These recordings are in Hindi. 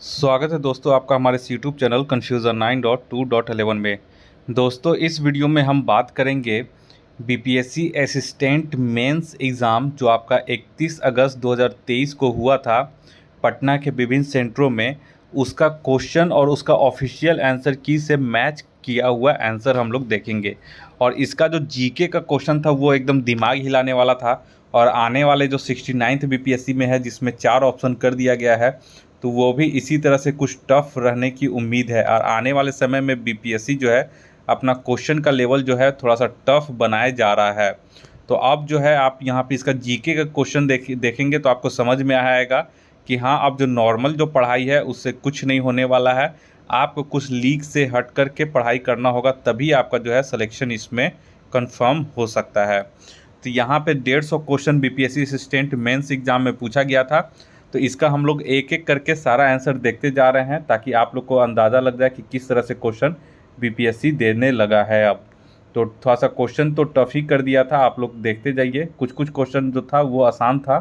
स्वागत है दोस्तों आपका हमारे इस यूट्यूब चैनल कन्फ्यूज़न 9.2.11 में। दोस्तों इस वीडियो में हम बात करेंगे बीपीएससी असिस्टेंट मेंस एग्ज़ाम जो आपका 31 अगस्त 2023 को हुआ था पटना के विभिन्न सेंटरों में। उसका क्वेश्चन और उसका ऑफिशियल आंसर की से मैच किया हुआ आंसर हम लोग देखेंगे। और इसका जो जीके का क्वेश्चन था वो एकदम दिमाग हिलाने वाला था। और आने वाले जो 69th बीपीएससी में है जिसमें 4 ऑप्शन कर दिया गया है, तो वो भी इसी तरह से कुछ टफ रहने की उम्मीद है। और आने वाले समय में बीपीएससी जो है अपना क्वेश्चन का लेवल जो है थोड़ा सा टफ बनाए जा रहा है। तो अब जो है आप यहाँ पे इसका जीके का क्वेश्चन देखेंगे तो आपको समझ में आएगा कि हाँ, अब जो नॉर्मल जो पढ़ाई है उससे कुछ नहीं होने वाला है। आपको कुछ लीक से हट कर के पढ़ाई करना होगा, तभी आपका जो है सिलेक्शन इसमें कंफर्म हो सकता है। तो यहाँ पे 150 question BPSC assistant mains exam में पूछा गया था। तो इसका हम लोग एक एक करके सारा आंसर देखते जा रहे हैं ताकि आप लोग को अंदाज़ा लग जाए कि किस तरह से क्वेश्चन बीपीएससी देने लगा है अब। तो थोड़ा सा क्वेश्चन तो टफ ही कर दिया था, आप लोग देखते जाइए। कुछ कुछ क्वेश्चन जो था वो आसान था।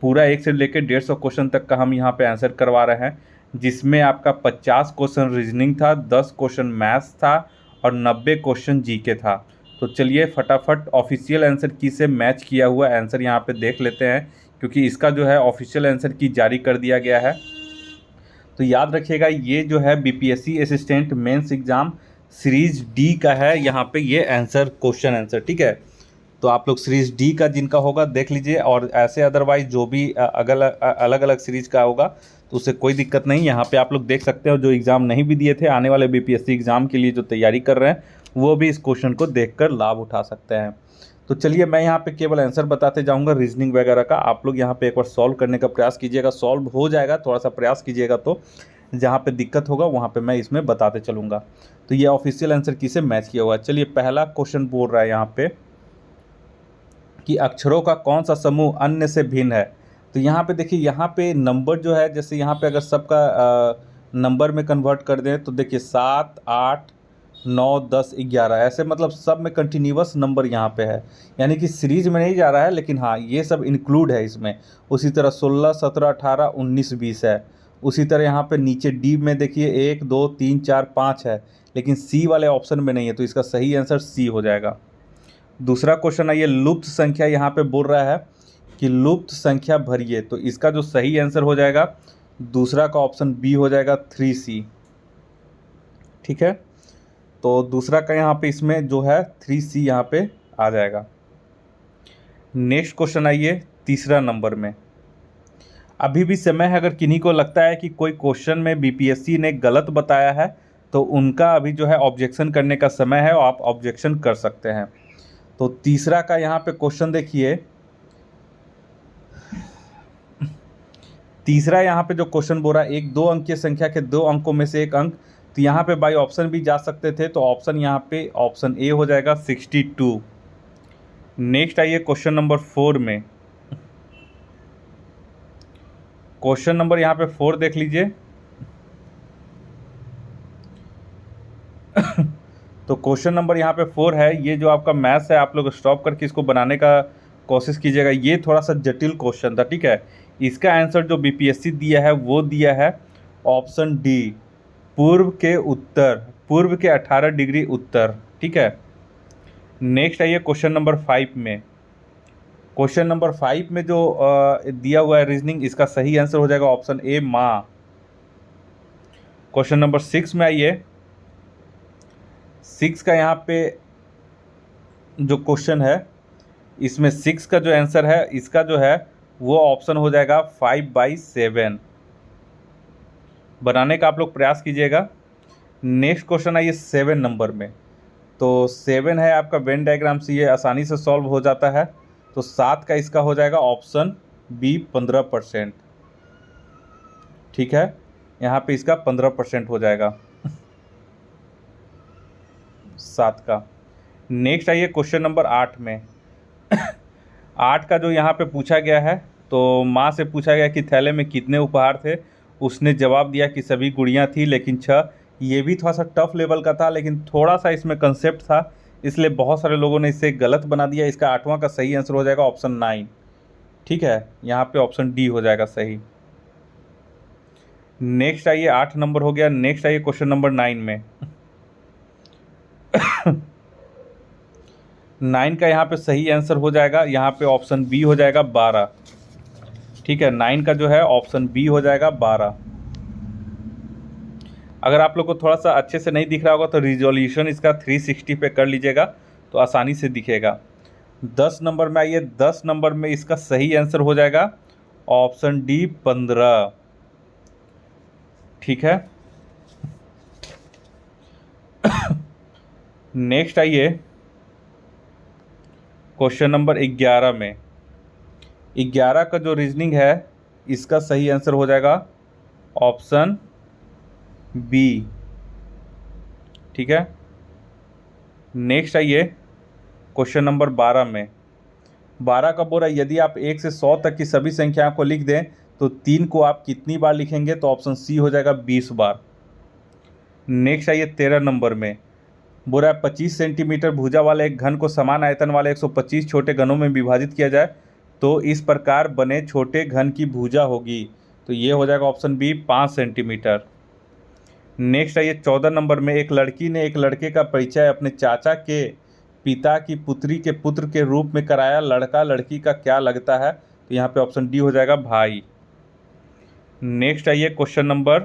पूरा 1 से लेकर 150 क्वेश्चन तक का हम यहाँ पे आंसर करवा रहे हैं, जिसमें आपका 50 क्वेश्चन रीजनिंग था, 10 क्वेश्चन मैथ्स था और 90 क्वेश्चन जीके था। तो चलिए फटाफट ऑफिशियल आंसर की से मैच किया हुआ आंसर यहाँ पे देख लेते हैं, क्योंकि इसका जो है ऑफिशियल आंसर की जारी कर दिया गया है। तो याद रखिएगा ये जो है BPSC assistant mains exam series D का है। यहाँ पे ये आंसर क्वेश्चन आंसर ठीक है। तो आप लोग सीरीज डी का जिनका होगा देख लीजिए, और ऐसे अदरवाइज जो भी अलग अलग सीरीज का होगा तो उससे कोई दिक्कत नहीं। यहाँ पे आप लोग देख सकते हो जो एग्ज़ाम नहीं भी दिए थे, आने वाले बीपीएससी एग्ज़ाम के लिए जो तैयारी कर रहे हैं वो भी इस क्वेश्चन को देखकर लाभ उठा सकते हैं। तो चलिए मैं यहाँ पे केवल आंसर बताते जाऊँगा, रीजनिंग वगैरह का आप लोग यहाँ पे एक बार सॉल्व करने का प्रयास कीजिएगा। सॉल्व हो जाएगा, थोड़ा सा प्रयास कीजिएगा, तो जहाँ पे दिक्कत होगा वहाँ पे मैं इसमें बताते चलूँगा। तो ये ऑफिशियल आंसर की से मैच किया हुआ है। चलिए पहला क्वेश्चन बोल रहा है यहाँ पे कि अक्षरों का कौन सा समूह अन्य से भिन्न है। तो यहाँ पे देखिए, यहाँ पे नंबर जो है, जैसे यहाँ पे अगर सबका नंबर में कन्वर्ट कर दें तो देखिए 7, 8, 9, 10, 11 ऐसे, मतलब सब में कंटिन्यूअस नंबर यहाँ पे है। यानी कि सीरीज में नहीं जा रहा है, लेकिन हाँ ये सब इंक्लूड है इसमें। उसी तरह 16, 17, 18, 19, 20 है। उसी तरह यहाँ पे नीचे डी में देखिए 1, 2, 3, 4, 5 है, लेकिन सी वाले ऑप्शन में नहीं है, तो इसका सही आंसर सी हो जाएगा। दूसरा क्वेश्चन है, ये लुप्त संख्या यहाँ पे बोल रहा है कि लुप्त संख्या भरिए। तो इसका जो सही आंसर हो जाएगा दूसरा का ऑप्शन बी हो जाएगा 3C। ठीक है, तो दूसरा का यहाँ पे इसमें जो है 3C यहाँ पे आ जाएगा। नेक्स्ट क्वेश्चन आइए तीसरा नंबर में। अभी भी समय है, अगर किन्हीं को लगता है कि कोई क्वेश्चन में बीपीएससी ने गलत बताया है तो उनका अभी जो है ऑब्जेक्शन करने का समय है और आप ऑब्जेक्शन कर सकते हैं। तो तीसरा का यहाँ पे क्वेश्चन देखिए, तीसरा यहाँ पे जो क्वेश्चन बोल रहा है, एक 2 अंक की संख्या के 2 अंकों में से एक अंक। तो यहाँ पे बाई ऑप्शन भी जा सकते थे, तो ऑप्शन यहाँ पे ऑप्शन ए हो जाएगा 62। नेक्स्ट आइए क्वेश्चन नंबर 4 में। क्वेश्चन नंबर यहाँ पे 4 देख लीजिए। तो क्वेश्चन नंबर यहाँ पे 4 है, ये जो आपका मैथ्स है आप लोग स्टॉप करके इसको बनाने का कोशिश कीजिएगा। ये थोड़ा सा जटिल क्वेश्चन था, ठीक है। इसका आंसर जो बीपीएससी दिया है वो दिया है ऑप्शन डी, पूर्व के उत्तर, पूर्व के 18 डिग्री उत्तर। ठीक है, नेक्स्ट आइए क्वेश्चन नंबर 5 में। क्वेश्चन नंबर 5 में जो दिया हुआ है रीजनिंग, इसका सही आंसर हो जाएगा ऑप्शन ए, माँ। क्वेश्चन नंबर 6 में आइए। 6 का यहाँ पे जो क्वेश्चन है, इसमें 6 का जो आंसर है इसका जो है वो ऑप्शन हो जाएगा 5/7। बनाने का आप लोग प्रयास कीजिएगा। नेक्स्ट क्वेश्चन है ये 7 नंबर में। तो 7 है आपका वेन डायग्राम से ये आसानी से सॉल्व हो जाता है। तो 7 का इसका हो जाएगा ऑप्शन बी, 15%। ठीक है, यहाँ पे इसका 15% हो जाएगा 7 का। नेक्स्ट आइए क्वेश्चन नंबर 8 में। 8 का जो यहाँ पे पूछा गया है, तो माँ से पूछा गया कि थैले में कितने उपहार थे। उसने जवाब दिया कि सभी गुड़ियाँ थी लेकिन 6। ये भी थोड़ा सा टफ लेवल का था, लेकिन थोड़ा सा इसमें कंसेप्ट था, इसलिए बहुत सारे लोगों ने इसे गलत बना दिया। इसका 8वां का सही आंसर हो जाएगा ऑप्शन 9। ठीक है, यहाँ पे ऑप्शन डी हो जाएगा सही। नेक्स्ट आइए 8 नंबर हो गया। नेक्स्ट आइए क्वेश्चन नंबर 9 में। 9 का यहाँ पे सही आंसर हो जाएगा, यहाँ पे ऑप्शन बी हो जाएगा 12। ठीक है, 9 का जो है ऑप्शन बी हो जाएगा 12। अगर आप लोग को थोड़ा सा अच्छे से नहीं दिख रहा होगा तो रिजोल्यूशन इसका 360 पे कर लीजिएगा तो आसानी से दिखेगा। 10 नंबर में आइए। 10 नंबर में इसका सही आंसर हो जाएगा ऑप्शन डी 15। ठीक है, नेक्स्ट आइए क्वेश्चन नंबर 11 में। 11 का जो रीजनिंग है इसका सही आंसर हो जाएगा ऑप्शन बी। ठीक है, नेक्स्ट आइए क्वेश्चन नंबर 12 में। 12 का बोल रहा है यदि आप 1 से 100 तक की सभी संख्याओं को लिख दें तो 3 को आप कितनी बार लिखेंगे, तो ऑप्शन सी हो जाएगा 20 बार। नेक्स्ट आइए 13 नंबर में। बोल रहा है 25 सेंटीमीटर भुजा वाले एक घन को समान आयतन वाले 125 छोटे घनों में विभाजित किया जाए तो इस प्रकार बने छोटे घन की भुजा होगी, तो ये हो जाएगा ऑप्शन बी 5 सेंटीमीटर। नेक्स्ट आइए 14 नंबर में। एक लड़की ने एक लड़के का परिचय अपने चाचा के पिता की पुत्री के पुत्र के रूप में कराया। लड़का लड़की का क्या लगता है, तो यहाँ पे ऑप्शन डी हो जाएगा भाई। नेक्स्ट आइए क्वेश्चन नंबर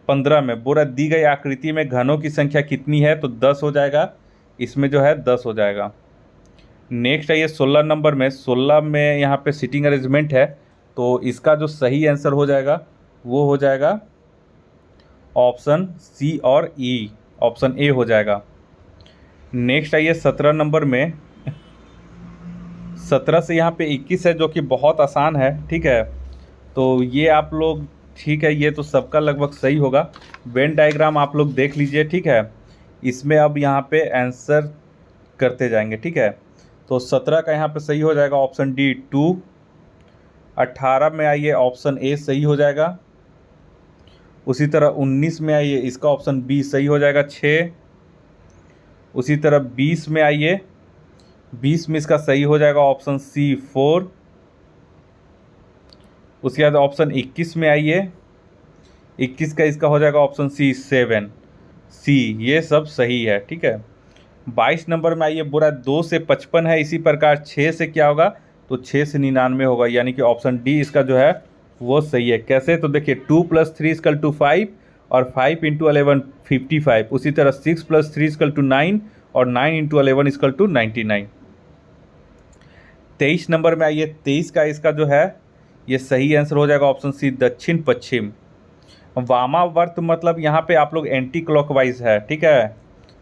15 में। बोरा दी गई आकृति में घनों की संख्या कितनी है, तो 10 हो जाएगा, इसमें जो है 10 हो जाएगा। नेक्स्ट आइए 16 नंबर में। 16 में यहाँ पे सीटिंग अरेंजमेंट है, तो इसका जो सही आंसर हो जाएगा वो हो जाएगा ऑप्शन सी और ई, ऑप्शन ए हो जाएगा। नेक्स्ट आइए 17 नंबर में। 17 से यहाँ पे 21 है जो कि बहुत आसान है। ठीक है, तो ये आप लोग, ठीक है, ये तो सबका लगभग सही होगा। वेन डायग्राम आप लोग देख लीजिए। ठीक है, इसमें अब यहाँ पे आंसर करते जाएंगे। ठीक है, तो 17 का यहाँ पे सही हो जाएगा ऑप्शन डी 2। 18 में आइए ऑप्शन ए सही हो जाएगा। उसी तरह 19 में आइए, इसका ऑप्शन बी सही हो जाएगा 6। उसी तरह 20 में आइए, 20 में इसका सही हो जाएगा ऑप्शन सी 4। उसके बाद ऑप्शन 21 में आइए, 21 का इसका हो जाएगा ऑप्शन सी 7। सी, ये सब सही है। ठीक है, 22 नंबर में आइए। बुरा 2 से 55 है, इसी प्रकार 6 से क्या होगा, तो 6 से 99 होगा, यानी कि ऑप्शन डी इसका जो है वो सही है। कैसे, तो देखिए 2 + 3 = 5 और 5 × 11 55। उसी तरह 6 + 3 = 9 और 9 × 11 = 99। 23 नंबर में आइए। 23 का इसका जो है ये सही आंसर हो जाएगा ऑप्शन सी दक्षिण पश्चिम। वामावर्त मतलब यहाँ पे आप लोग एंटी क्लॉकवाइज है। ठीक है,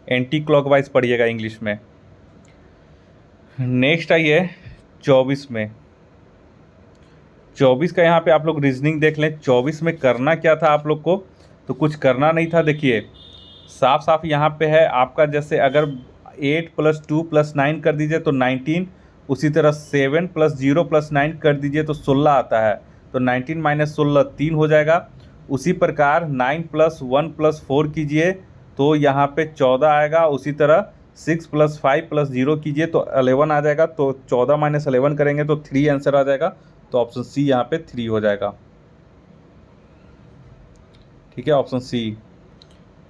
एंटी क्लॉकवाइज पढ़िएगा इंग्लिश में। नेक्स्ट आइए 24 में। 24 का यहाँ पे आप लोग रीजनिंग देख लें। 24 में करना क्या था आप लोग को, तो कुछ करना नहीं था। देखिए साफ साफ यहाँ पे है आपका, जैसे अगर 8 + 2 + 9 कर दीजिए तो 19। उसी तरह 7 + 0 + 9 कर दीजिए तो 16 आता है, तो 19 - 16 3 हो जाएगा। उसी प्रकार 9 + 1 + 4 कीजिए तो यहाँ पे 14 आएगा। उसी तरह 6 + 5 + 0 कीजिए तो 11 आ जाएगा, तो 14 - 11 करेंगे तो 3 आंसर आ जाएगा, तो ऑप्शन सी यहाँ पे 3 हो जाएगा। ठीक है, ऑप्शन सी।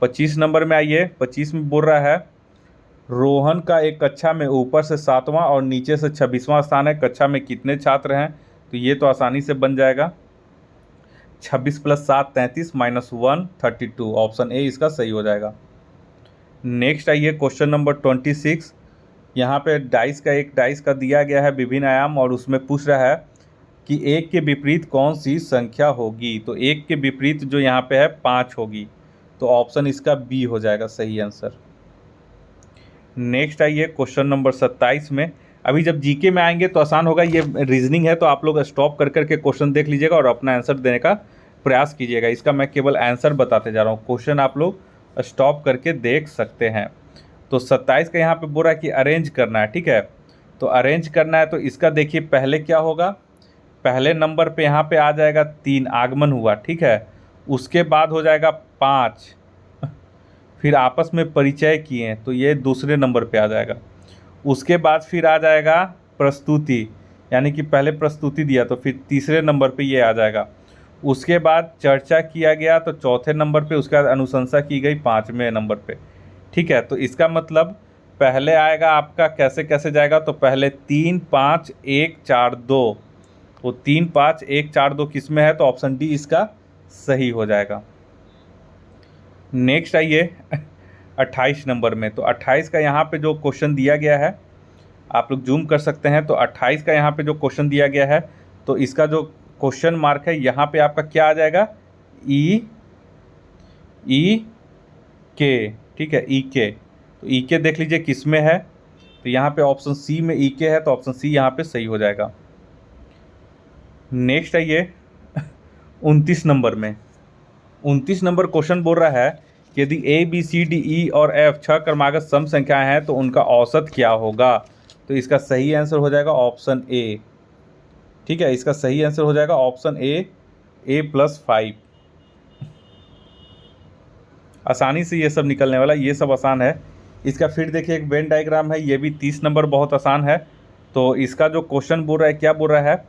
25 नंबर में आइए। 25 में बोल रहा है रोहन का एक कक्षा में ऊपर से 7वां और नीचे से 26वां स्थान है, कक्षा में कितने छात्र हैं, तो ये तो आसानी से बन जाएगा। 26 + 7 33 - 1 32, ऑप्शन ए इसका सही हो जाएगा। नेक्स्ट आइए क्वेश्चन नंबर 26। यहाँ पे एक डाइस का दिया गया है विभिन्न आयाम, और उसमें पूछ रहा है कि 1 के विपरीत कौन सी संख्या होगी, तो 1 के विपरीत जो यहाँ पे है 5 होगी, तो ऑप्शन इसका बी हो जाएगा सही आंसर। नेक्स्ट आइए क्वेश्चन नंबर 27 में। अभी जब जीके में आएंगे तो आसान होगा, ये रीजनिंग है तो आप लोग स्टॉप कर करके क्वेश्चन देख लीजिएगा और अपना आंसर देने का प्रयास कीजिएगा। इसका मैं केवल आंसर बताते जा रहा हूँ, क्वेश्चन आप लोग स्टॉप करके देख सकते हैं। तो 27 का यहाँ पे बोल रहा है कि अरेंज करना है। ठीक है, तो अरेंज करना है तो इसका देखिए पहले क्या होगा, पहले नंबर पे यहाँ पे आ जाएगा 3 आगमन हुआ। ठीक है, उसके बाद हो जाएगा 5, फिर आपस में परिचय किए तो ये दूसरे नंबर पे आ जाएगा। उसके बाद फिर आ जाएगा प्रस्तुति, यानी कि पहले प्रस्तुति दिया तो फिर तीसरे नंबर पे ये आ जाएगा। उसके बाद चर्चा किया गया तो चौथे नंबर पे, उसके बाद अनुशंसा की गई 5वें नंबर पे। ठीक है, तो इसका मतलब पहले आएगा आपका कैसे कैसे जाएगा, तो पहले 3 5 1 4 2, तो 3 5 1 4 2 किस में है, तो ऑप्शन डी इसका सही हो जाएगा। नेक्स्ट आइए 28 नंबर में। तो 28 का यहाँ पे जो क्वेश्चन दिया गया है, आप लोग जूम कर सकते हैं। तो 28 का यहाँ पे जो क्वेश्चन दिया गया है, तो इसका जो क्वेश्चन मार्क है यहाँ पे आपका क्या आ जाएगा, ई के। ठीक है, ई के। तो ई के देख लीजिए किस में है, तो यहाँ पे ऑप्शन सी में ई के है, तो ऑप्शन सी यहाँ पे सही हो जाएगा। नेक्स्ट आइए 29 नंबर में। 29 नंबर क्वेश्चन बोल रहा है कि यदि A B C D E और एफ 6 क्रमागत सम संख्याएं हैं तो उनका औसत क्या होगा, तो इसका सही आंसर हो जाएगा ऑप्शन ए। ठीक है, इसका सही आंसर हो जाएगा ऑप्शन ए +5। आसानी से ये सब निकलने वाला, ये सब आसान है। इसका फिर देखिए एक वेन डायग्राम है, ये भी 30 नंबर बहुत आसान है। तो इसका जो क्वेश्चन बोल रहा है, क्या बोल रहा है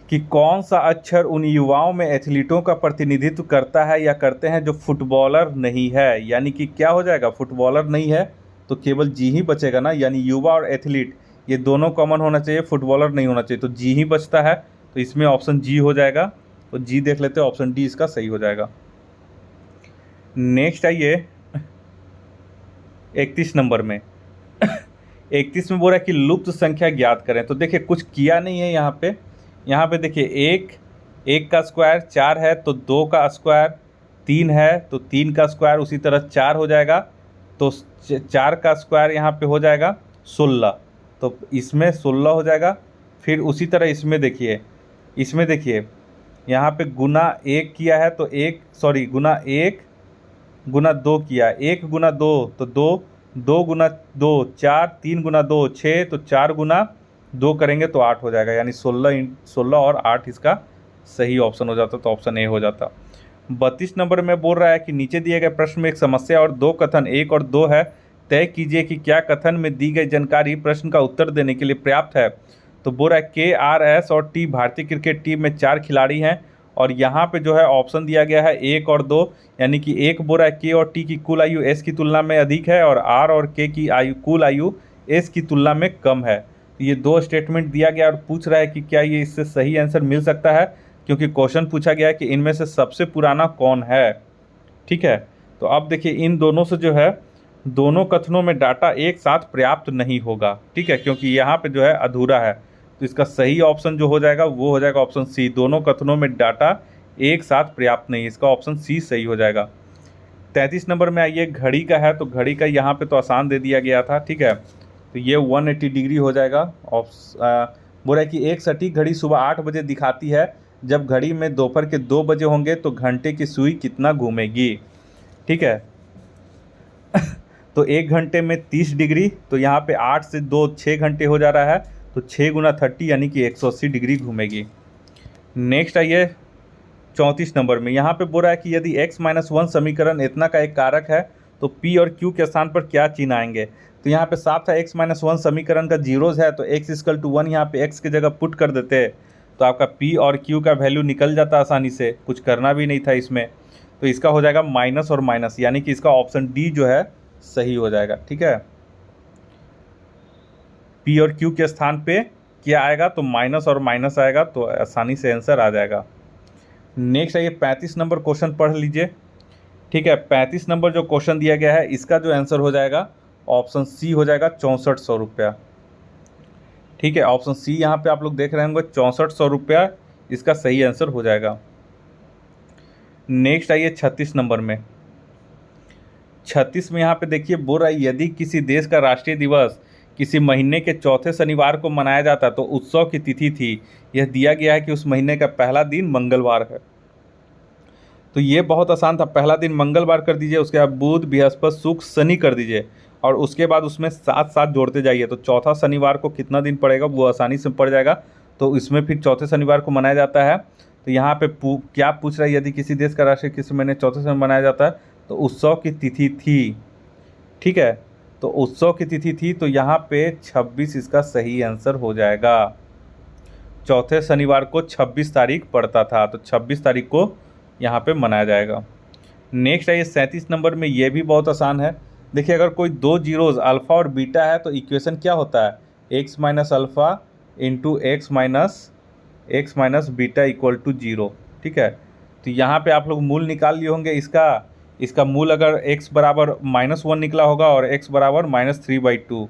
कि कौन सा अक्षर उन युवाओं में एथलीटों का प्रतिनिधित्व करता है या करते हैं जो फुटबॉलर नहीं है। यानी कि क्या हो जाएगा, फुटबॉलर नहीं है तो केवल जी ही बचेगा ना, यानी युवा और एथलीट ये दोनों कॉमन होना चाहिए, फुटबॉलर नहीं होना चाहिए, तो जी ही बचता है। तो इसमें ऑप्शन जी हो जाएगा, तो जी देख लेते हैं, ऑप्शन डी इसका सही हो जाएगा। नेक्स्ट आइए 31 नंबर में। 31 में बोल रहा है कि लुप्त संख्या ज्ञात करें। तो देखिए कुछ किया नहीं है यहाँ पे देखिए एक का स्क्वायर 4 है तो 2 का स्क्वायर 3 है, तो 3 का स्क्वायर उसी तरह 4 हो जाएगा, तो 4 का स्क्वायर यहाँ पे हो जाएगा 16, तो इसमें 16 हो जाएगा। फिर उसी तरह इसमें देखिए यहाँ पे गुना 1 किया है तो गुना 1 गुना 2 किया, 1 गुना 2 तो 2, 2 गुना 2 4, 3 गुना 2 6, तो 4 गुना 2 करेंगे तो 8 हो जाएगा, यानी 16 और 8 इसका सही ऑप्शन हो जाता, तो ऑप्शन ए हो जाता। 32 नंबर में बोल रहा है कि नीचे दिए गए प्रश्न में एक समस्या और 2 कथन 1 और 2 है, तय कीजिए कि क्या कथन में दी गई जानकारी प्रश्न का उत्तर देने के लिए पर्याप्त है। तो बोल रहा है के आर एस और टी भारतीय क्रिकेट टीम में 4 खिलाड़ी हैं, और यहाँ पे जो है ऑप्शन दिया गया है 1 और 2, यानी कि एक बोल रहा है के और टी की कुल आयु एस की तुलना में अधिक है और आर और के की कुल आयु एस की तुलना में कम है। तो ये दो स्टेटमेंट दिया गया और पूछ रहा है कि क्या ये इससे सही आंसर मिल सकता है, क्योंकि क्वेश्चन पूछा गया है कि इनमें से सबसे पुराना कौन है। ठीक है, तो अब देखिए इन दोनों से जो है दोनों कथनों में डाटा एक साथ पर्याप्त नहीं होगा। ठीक है, क्योंकि यहाँ पे जो है अधूरा है, तो इसका सही ऑप्शन जो हो जाएगा वो हो जाएगा ऑप्शन सी, दोनों कथनों में डाटा एक साथ पर्याप्त नहीं, इसका ऑप्शन सी सही हो जाएगा। 33 नंबर में आइए, घड़ी का है, तो घड़ी का यहाँ पे तो आसान दे दिया गया था। ठीक है, तो ये 180 डिग्री हो जाएगा। बोल रहा है कि एक सटीक घड़ी सुबह 8 बजे दिखाती है, जब घड़ी में दोपहर के 2 बजे होंगे तो घंटे की सुई कितना घूमेगी। ठीक है, तो 1 घंटे में 30 डिग्री, तो यहाँ पे 8 से 2 6 घंटे हो जा रहा है, तो 6 गुना 30 यानी कि 180 डिग्री घूमेगी। नेक्स्ट आइए 34 नंबर में, यहाँ पे बोल रहा है कि यदि x-1 समीकरण इतना का एक कारक है तो p और q के स्थान पर क्या चिन्ह आएंगे। तो यहाँ पे साफ है x-1 समीकरण का जीरोज है, तो x=1 यहाँ पे x की जगह पुट कर देते हैं, तो आपका p और q का वैल्यू निकल जाता आसानी से, कुछ करना भी नहीं था इसमें। तो इसका हो जाएगा माइनस और माइनस, यानी कि इसका ऑप्शन डी जो है सही हो जाएगा। ठीक है, p और q के स्थान पे क्या आएगा, तो माइनस और माइनस आएगा, तो आसानी से आंसर आ जाएगा। नेक्स्ट आइए 35 नंबर क्वेश्चन पढ़ लीजिए। ठीक है, 35 नंबर जो क्वेश्चन दिया गया है इसका जो आंसर हो जाएगा ऑप्शन सी हो जाएगा 6400 रुपया। ठीक है, ऑप्शन सी यहाँ पे आप लोग देख रहे होंगे 6400 रुपया इसका सही आंसर हो जाएगा। नेक्स्ट आइए 36 नंबर में। 36 में यहाँ पे देखिए बोल रहा है यदि किसी देश का राष्ट्रीय दिवस किसी महीने के चौथे शनिवार को मनाया जाता तो उत्सव की तिथि थी, यह दिया गया है कि उस महीने का पहला दिन मंगलवार है। तो ये बहुत आसान था, पहला दिन मंगलवार कर दीजिए, उसके बाद बुध बृहस्पति शुक्र शनि कर दीजिए, और उसके बाद उसमें 7 जोड़ते जाइए, तो चौथा शनिवार को कितना दिन पड़ेगा वो आसानी से पड़ जाएगा। तो इसमें फिर चौथे शनिवार को मनाया जाता है। तो यहाँ पे क्या पूछ रहा है, यदि किसी देश का राष्ट्रीय किसी महीने चौथे शनिवार मनाया जाता है तो उत्सव की तिथि थी। ठीक है, तो उत्सव की तिथि थी, तो यहाँ पे 26 इसका सही आंसर हो जाएगा। चौथे शनिवार को 26 तारीख पड़ता था, तो 26 तारीख को यहाँ पे मनाया जाएगा। नेक्स्ट है ये 37 नंबर में, ये भी बहुत आसान है। देखिए अगर कोई दो जीरोज़ अल्फ़ा और बीटा है तो इक्वेशन क्या होता है, x minus alpha into x minus beta equal to 0। ठीक है, तो यहाँ पे आप लोग मूल निकाल लिए होंगे इसका मूल अगर x बराबर -1 निकला होगा और x बराबर -3/2,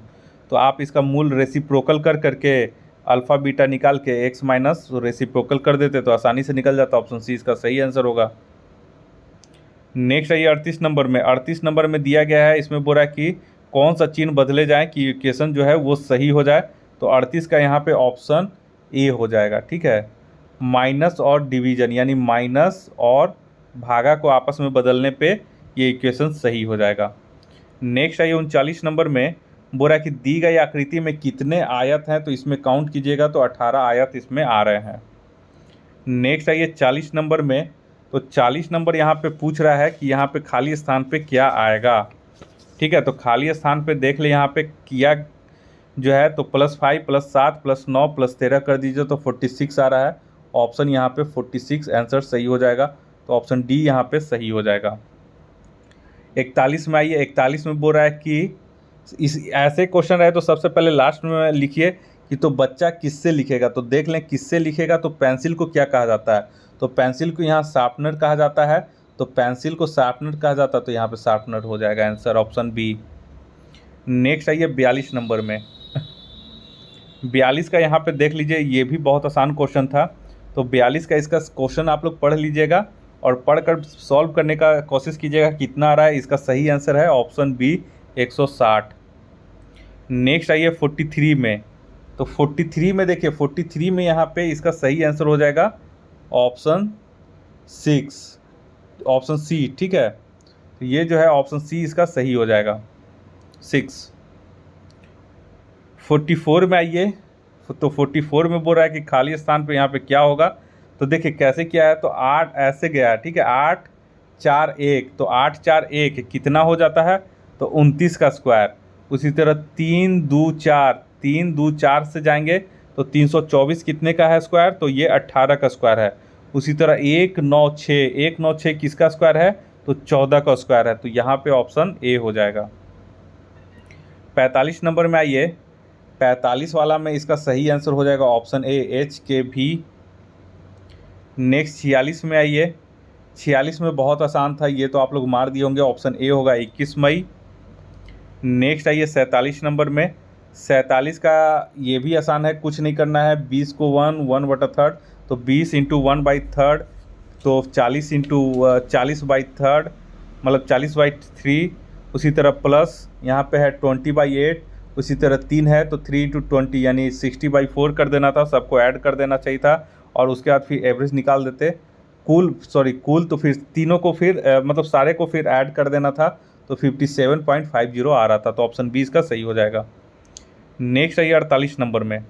तो आप इसका मूल रेसिप्रोकल करके अल्फ़ा बीटा निकाल के x माइनस रेसिप्रोकल कर देते तो आसानी से निकल जाता। ऑप्शन सी इसका सही आंसर होगा। नेक्स्ट है ये 38 नंबर में। 38 नंबर में दिया गया है, इसमें बोल रहा है कि कौन सा चिन्ह बदले जाए कि इक्वेशन जो है वो सही हो जाए। तो 38 का यहाँ पे ऑप्शन ए हो जाएगा। ठीक है, माइनस और डिवीजन यानी माइनस और भागा को आपस में बदलने पे ये इक्वेशन सही हो जाएगा। नेक्स्ट है ये 39 नंबर में, बोल रहा है कि दी गई आकृति में कितने आयत हैं, तो इसमें काउंट कीजिएगा तो 18 आयत इसमें आ रहे हैं। नेक्स्ट है ये 40 नंबर में, तो 40 नंबर यहाँ पे पूछ रहा है कि यहाँ पे खाली स्थान पे क्या आएगा। ठीक है, तो खाली स्थान पे देख ले, यहाँ पे किया जो है तो +5 +7 +9 +13 कर दीजिए तो 46 आ रहा है। ऑप्शन यहाँ पे 46 आंसर सही हो जाएगा, तो ऑप्शन डी यहाँ पे सही हो जाएगा। 41 में आइए। 41 में बोल रहा है कि इस ऐसे क्वेश्चन रहे तो सबसे पहले लास्ट में लिखिए कि तो बच्चा किससे लिखेगा। तो देख लें किससे लिखेगा, तो पेंसिल को क्या कहा जाता है, तो पेंसिल को यहाँ शार्पनर कहा जाता है, तो पेंसिल को शार्पनर कहा जाता है, तो यहाँ पे शार्पनर हो जाएगा आंसर, ऑप्शन बी। नेक्स्ट आइए 42 नंबर में। 42 का यहाँ पे देख लीजिए, ये भी बहुत आसान क्वेश्चन था। तो 42 का इसका क्वेश्चन आप लोग पढ़ लीजिएगा और पढ़कर सॉल्व करने का कोशिश कीजिएगा कितना आ रहा है। इसका सही आंसर है ऑप्शन बी 160। नेक्स्ट आइए 43 में। तो 43 में देखिए, 43 में यहाँ पे इसका सही आंसर हो जाएगा ऑप्शन सी। ठीक है, तो ये जो है ऑप्शन सी इसका सही हो जाएगा 6। 44 में आइए। तो 44 में बोल रहा है कि खाली स्थान पे यहाँ पे क्या होगा। तो देखिए कैसे किया है, तो 8 ऐसे गया है। ठीक है, 8 4 1, तो 8 4 1 कितना हो जाता है, तो 29 का स्क्वायर। उसी तरह 3 2 4 से जाएंगे तो 324 कितने का है स्क्वायर, तो ये 18 का स्क्वायर है। उसी तरह 196 किसका स्क्वायर है, तो 14 का स्क्वायर है। तो यहाँ पे ऑप्शन ए हो जाएगा। 45 नंबर में आइए। 45 वाला में इसका सही आंसर हो जाएगा ऑप्शन ए HKV। नेक्स्ट 46 में आइए। 46 में बहुत आसान था, ये तो आप लोग मार दिए होंगे, ऑप्शन ए होगा 21 मई। नेक्स्ट आइए 47 नंबर में। 47 का ये भी आसान है, कुछ नहीं करना है। 20 को 1/3, तो 20 × 1/3, तो 40 × 40/3 मतलब 40/3। उसी तरह प्लस यहाँ पे है 20/8। उसी तरह 3 है तो 3 × 20 यानी 60/4 कर देना था, सबको ऐड कर देना चाहिए था और उसके बाद फिर एवरेज निकाल देते। कुल तो फिर तीनों को फिर मतलब सारे को फिर ऐड कर देना था, तो 57.50 आ रहा था। तो ऑप्शन बी इसका सही हो जाएगा। नेक्स्ट है ये 48 नंबर में।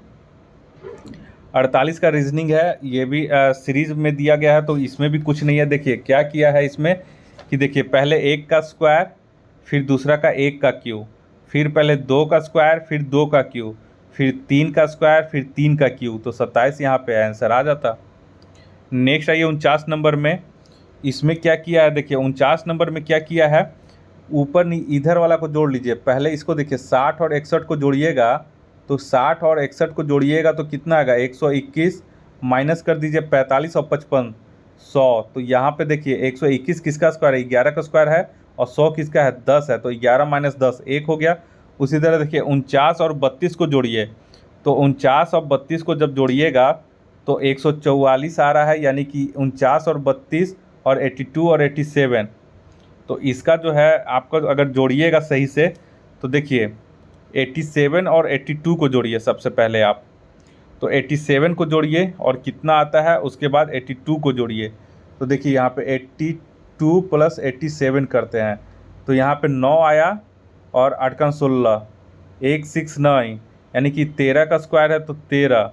48 का रीजनिंग है, ये भी सीरीज में दिया गया है, तो इसमें भी कुछ नहीं है। देखिए क्या किया है इसमें कि देखिए पहले 1 का स्क्वायर, फिर दूसरा का 1 का क्यूब, फिर पहले 2 का स्क्वायर, फिर 2 का क्यूब, फिर 3 का स्क्वायर, फिर 3 का क्यूब, तो 27 यहाँ पे आंसर आ जाता। नेक्स्ट आइए 49 नंबर में। इसमें क्या किया है, देखिए 49 नंबर में क्या किया है, ऊपर इधर वाला को जोड़ लीजिए। पहले इसको देखिए 60 और 61 को जोड़िएगा, तो 60 और 61 को जोड़िएगा तो कितना आएगा 121, माइनस कर दीजिए 45 और 55 100। तो यहाँ पे देखिए 121 किसका स्क्वायर है, 11 का स्क्वायर है, और 100 किसका है, 10 है, तो 11 - 10 1 हो गया। उसी तरह देखिए 49 और 32 को जोड़िए, तो 49 और 32 को जब जोड़िएगा तो 144 आ रहा है, यानी कि 49 और 32 और 82 और 87। तो इसका जो है आपका अगर जोड़िएगा सही से तो देखिए 87 और 82 को जोड़िए सबसे पहले आप, तो 87 को जोड़िए और कितना आता है, उसके बाद 82 को जोड़िए। तो देखिए यहाँ पे 82 + 87 करते हैं, तो यहाँ पे 9 आया और 8 का 16 169, यानी कि 13 का स्क्वायर है तो 13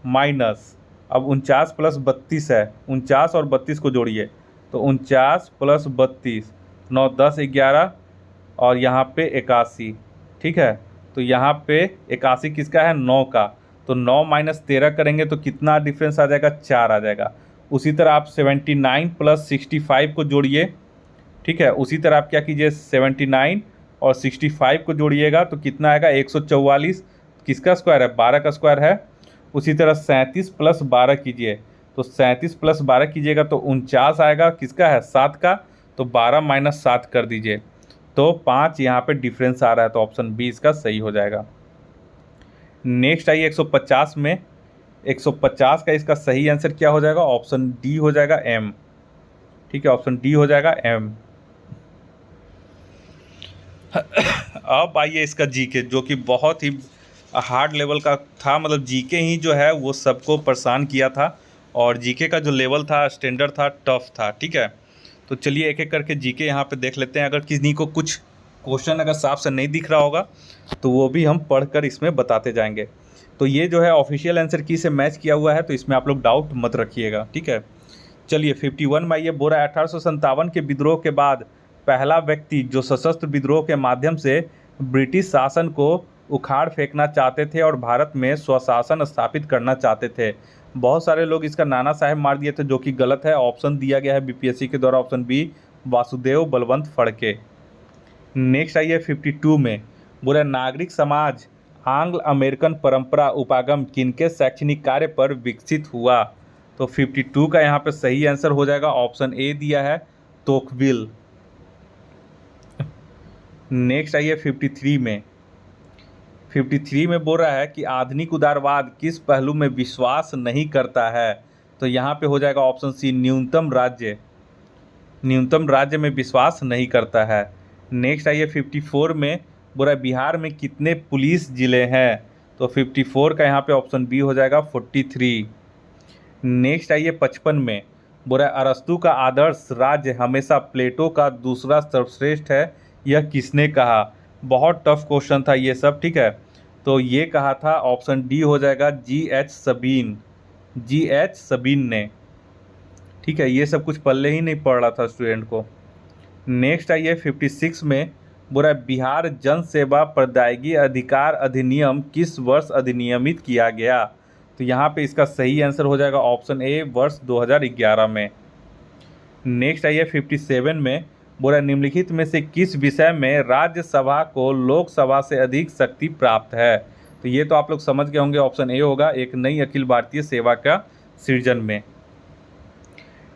माइनस, अब 49 + 32 है, 49 और 32 को जोड़िए, तो 49 + 32 9 10 11 और यहाँ पे 81। ठीक है, तो यहाँ पे 81 किसका है, 9 का, तो 9 माइनस 13 करेंगे तो कितना डिफरेंस आ जाएगा, 4 आ जाएगा। उसी तरह आप 79 प्लस 65 को जोड़िए, ठीक है। उसी तरह आप क्या कीजिए, 79 और 65 को जोड़िएगा तो कितना आएगा, 144। किसका स्क्वायर है, 12 का स्क्वायर है। उसी तरह 37 प्लस 12 कीजिए, तो 37 प्लस 12 कीजिएगा तो 49 आएगा। किसका है, 7 का, तो 12 माइनस 7 कर दीजिए, तो 5 यहाँ पे डिफरेंस आ रहा है, तो ऑप्शन बी इसका सही हो जाएगा। नेक्स्ट आइए 150 में, 150 का इसका सही आंसर क्या हो जाएगा, ऑप्शन डी हो जाएगा, एम। ठीक है, ऑप्शन डी हो जाएगा एम। अब आइए इसका जीके, जो कि बहुत ही हार्ड लेवल का था, मतलब जीके ही जो है वो सबको परेशान किया था, और जीके का जो लेवल था, स्टैंडर्ड था, टफ था। ठीक है, तो चलिए एक एक करके जीके यहाँ पे देख लेते हैं। अगर किसी को कुछ क्वेश्चन अगर साफ से नहीं दिख रहा होगा तो वो भी हम पढ़कर इसमें बताते जाएंगे। तो ये जो है ऑफिशियल आंसर की से मैच किया हुआ है, तो इसमें आप लोग डाउट मत रखिएगा। ठीक है, चलिए 51 में ये बोल रहा है 1857 के विद्रोह के बाद पहला व्यक्ति जो सशस्त्र विद्रोह के माध्यम से ब्रिटिश शासन को उखाड़ फेंकना चाहते थे और भारत में स्वशासन स्थापित करना चाहते थे। बहुत सारे लोग इसका नाना साहेब मार दिए थे, जो कि गलत है। ऑप्शन दिया गया है बीपीएससी के द्वारा, option B Vasudev Balwant Phadke. Next आइए 52 में, बोला नागरिक समाज आंग्ल अमेरिकन परंपरा उपागम किनके शैक्षणिक कार्य पर विकसित हुआ। तो 52 का यहाँ पे सही आंसर हो जाएगा, ऑप्शन ए दिया है, तोकविल। नेक्स्ट आइए 53 में, 53 में बोल रहा है कि आधुनिक उदारवाद किस पहलू में विश्वास नहीं करता है। तो यहाँ पे हो जाएगा ऑप्शन सी, न्यूनतम राज्य। न्यूनतम राज्य में विश्वास नहीं करता है। नेक्स्ट आइए 54 में, बोल रहा है बिहार में कितने पुलिस जिले हैं। तो 54 का यहाँ पे ऑप्शन बी हो जाएगा, 43। नेक्स्ट आइए 55 में, बोल रहा है अरस्तु का आदर्श राज्य हमेशा प्लेटो का दूसरा सर्वश्रेष्ठ है, यह किसने कहा। बहुत टफ क्वेश्चन था ये सब। ठीक है, तो ये कहा था, ऑप्शन डी हो जाएगा, जी.एच. सबीन। जी.एच. सबीन ने। ठीक है, ये सब कुछ पल्ले ही नहीं पड़ रहा था स्टूडेंट को। नेक्स्ट आइए 56 में, बोल रहा है बिहार जन सेवा प्रदायगी अधिकार अधिनियम किस वर्ष अधिनियमित किया गया। तो यहाँ पे इसका सही आंसर हो जाएगा, ऑप्शन ए, वर्ष 2011 में। नेक्स्ट आइए 57 में, बोल रहा है निम्नलिखित में से किस विषय में राज्यसभा को लोकसभा से अधिक शक्ति प्राप्त है। तो ये तो आप लोग समझ गए होंगे, ऑप्शन ए होगा, एक नई अखिल भारतीय सेवा का सृजन में।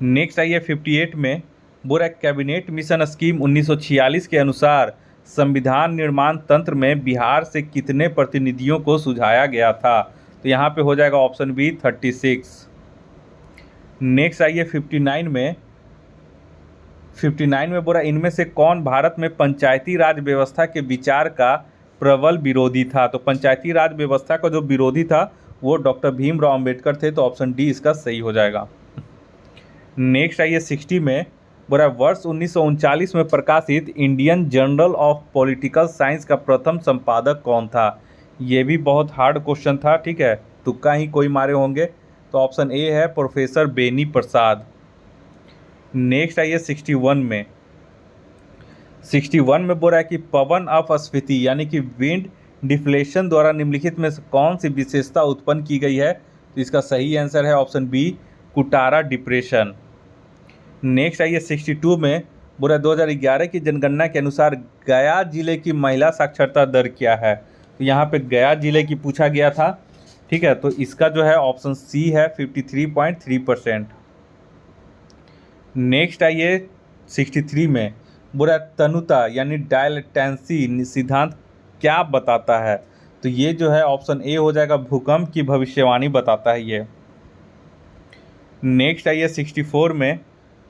नेक्स्ट आइए 58 में, बोल रहा है कैबिनेट मिशन स्कीम 1946 के अनुसार संविधान निर्माण तंत्र में बिहार से कितने प्रतिनिधियों को सुझाया गया था। तो यहाँ पे हो जाएगा ऑप्शन बी, 36। नेक्स्ट आइए 59 में, 59 में बोल रहा है इनमें से कौन भारत में पंचायती राज व्यवस्था के विचार का प्रबल विरोधी था। तो पंचायती राज व्यवस्था का जो विरोधी था वो डॉक्टर भीमराव अंबेडकर थे, तो ऑप्शन डी इसका सही हो जाएगा। नेक्स्ट आइए 60 में, बोल रहा है वर्ष 1939 में प्रकाशित Indian journal of political science का प्रथम संपादक कौन था। ये भी बहुत हार्ड क्वेश्चन था। ठीक है, तुक्का ही कोई मारे होंगे, तो ऑप्शन ए है, प्रोफेसर बेनी प्रसाद। नेक्स्ट आइए 61 में, 61 में बोल रहा है कि पवन अपस्फीति यानी कि विंड डिफ्लेशन द्वारा निम्नलिखित में से कौन सी विशेषता उत्पन्न की गई है। तो इसका सही आंसर है ऑप्शन बी, कुटारा डिप्रेशन। नेक्स्ट आइए 62 में, बोल रहा है 2011 की जनगणना के अनुसार गया जिले की महिला साक्षरता दर क्या है। तो यहाँ पे गया जिले की पूछा गया था। ठीक है, तो इसका जो है ऑप्शन सी है, 53.3%। नेक्स्ट आइए 63 में, बोल रहा है तनुता यानी डायलेटेंसी सिद्धांत क्या बताता है। तो ये जो है ऑप्शन ए हो जाएगा, भूकंप की भविष्यवाणी बताता है ये। नेक्स्ट आइए 64 में,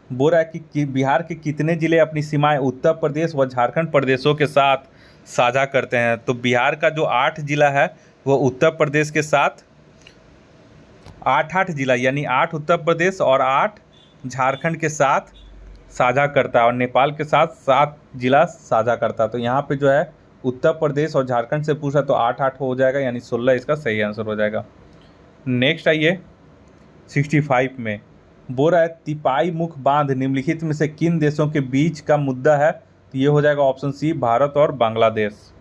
बोल रहा है कि बिहार के कितने ज़िले अपनी सीमाएं उत्तर प्रदेश व झारखंड प्रदेशों के साथ साझा करते हैं। तो बिहार का जो 8 जिला है वो उत्तर प्रदेश के साथ 8 जिला यानी 8 उत्तर प्रदेश और 8 झारखंड के साथ साझा करता है, और नेपाल के साथ 7 जिला साझा करता है। तो यहाँ पे जो है उत्तर प्रदेश और झारखंड से पूछा तो 8-8 हो जाएगा, यानी 16 इसका सही आंसर हो जाएगा। नेक्स्ट आइए 65 में, बोल रहा है तिपाई मुख बांध निम्नलिखित में से किन देशों के बीच का मुद्दा है। तो ये हो जाएगा ऑप्शन सी, भारत और बांग्लादेश।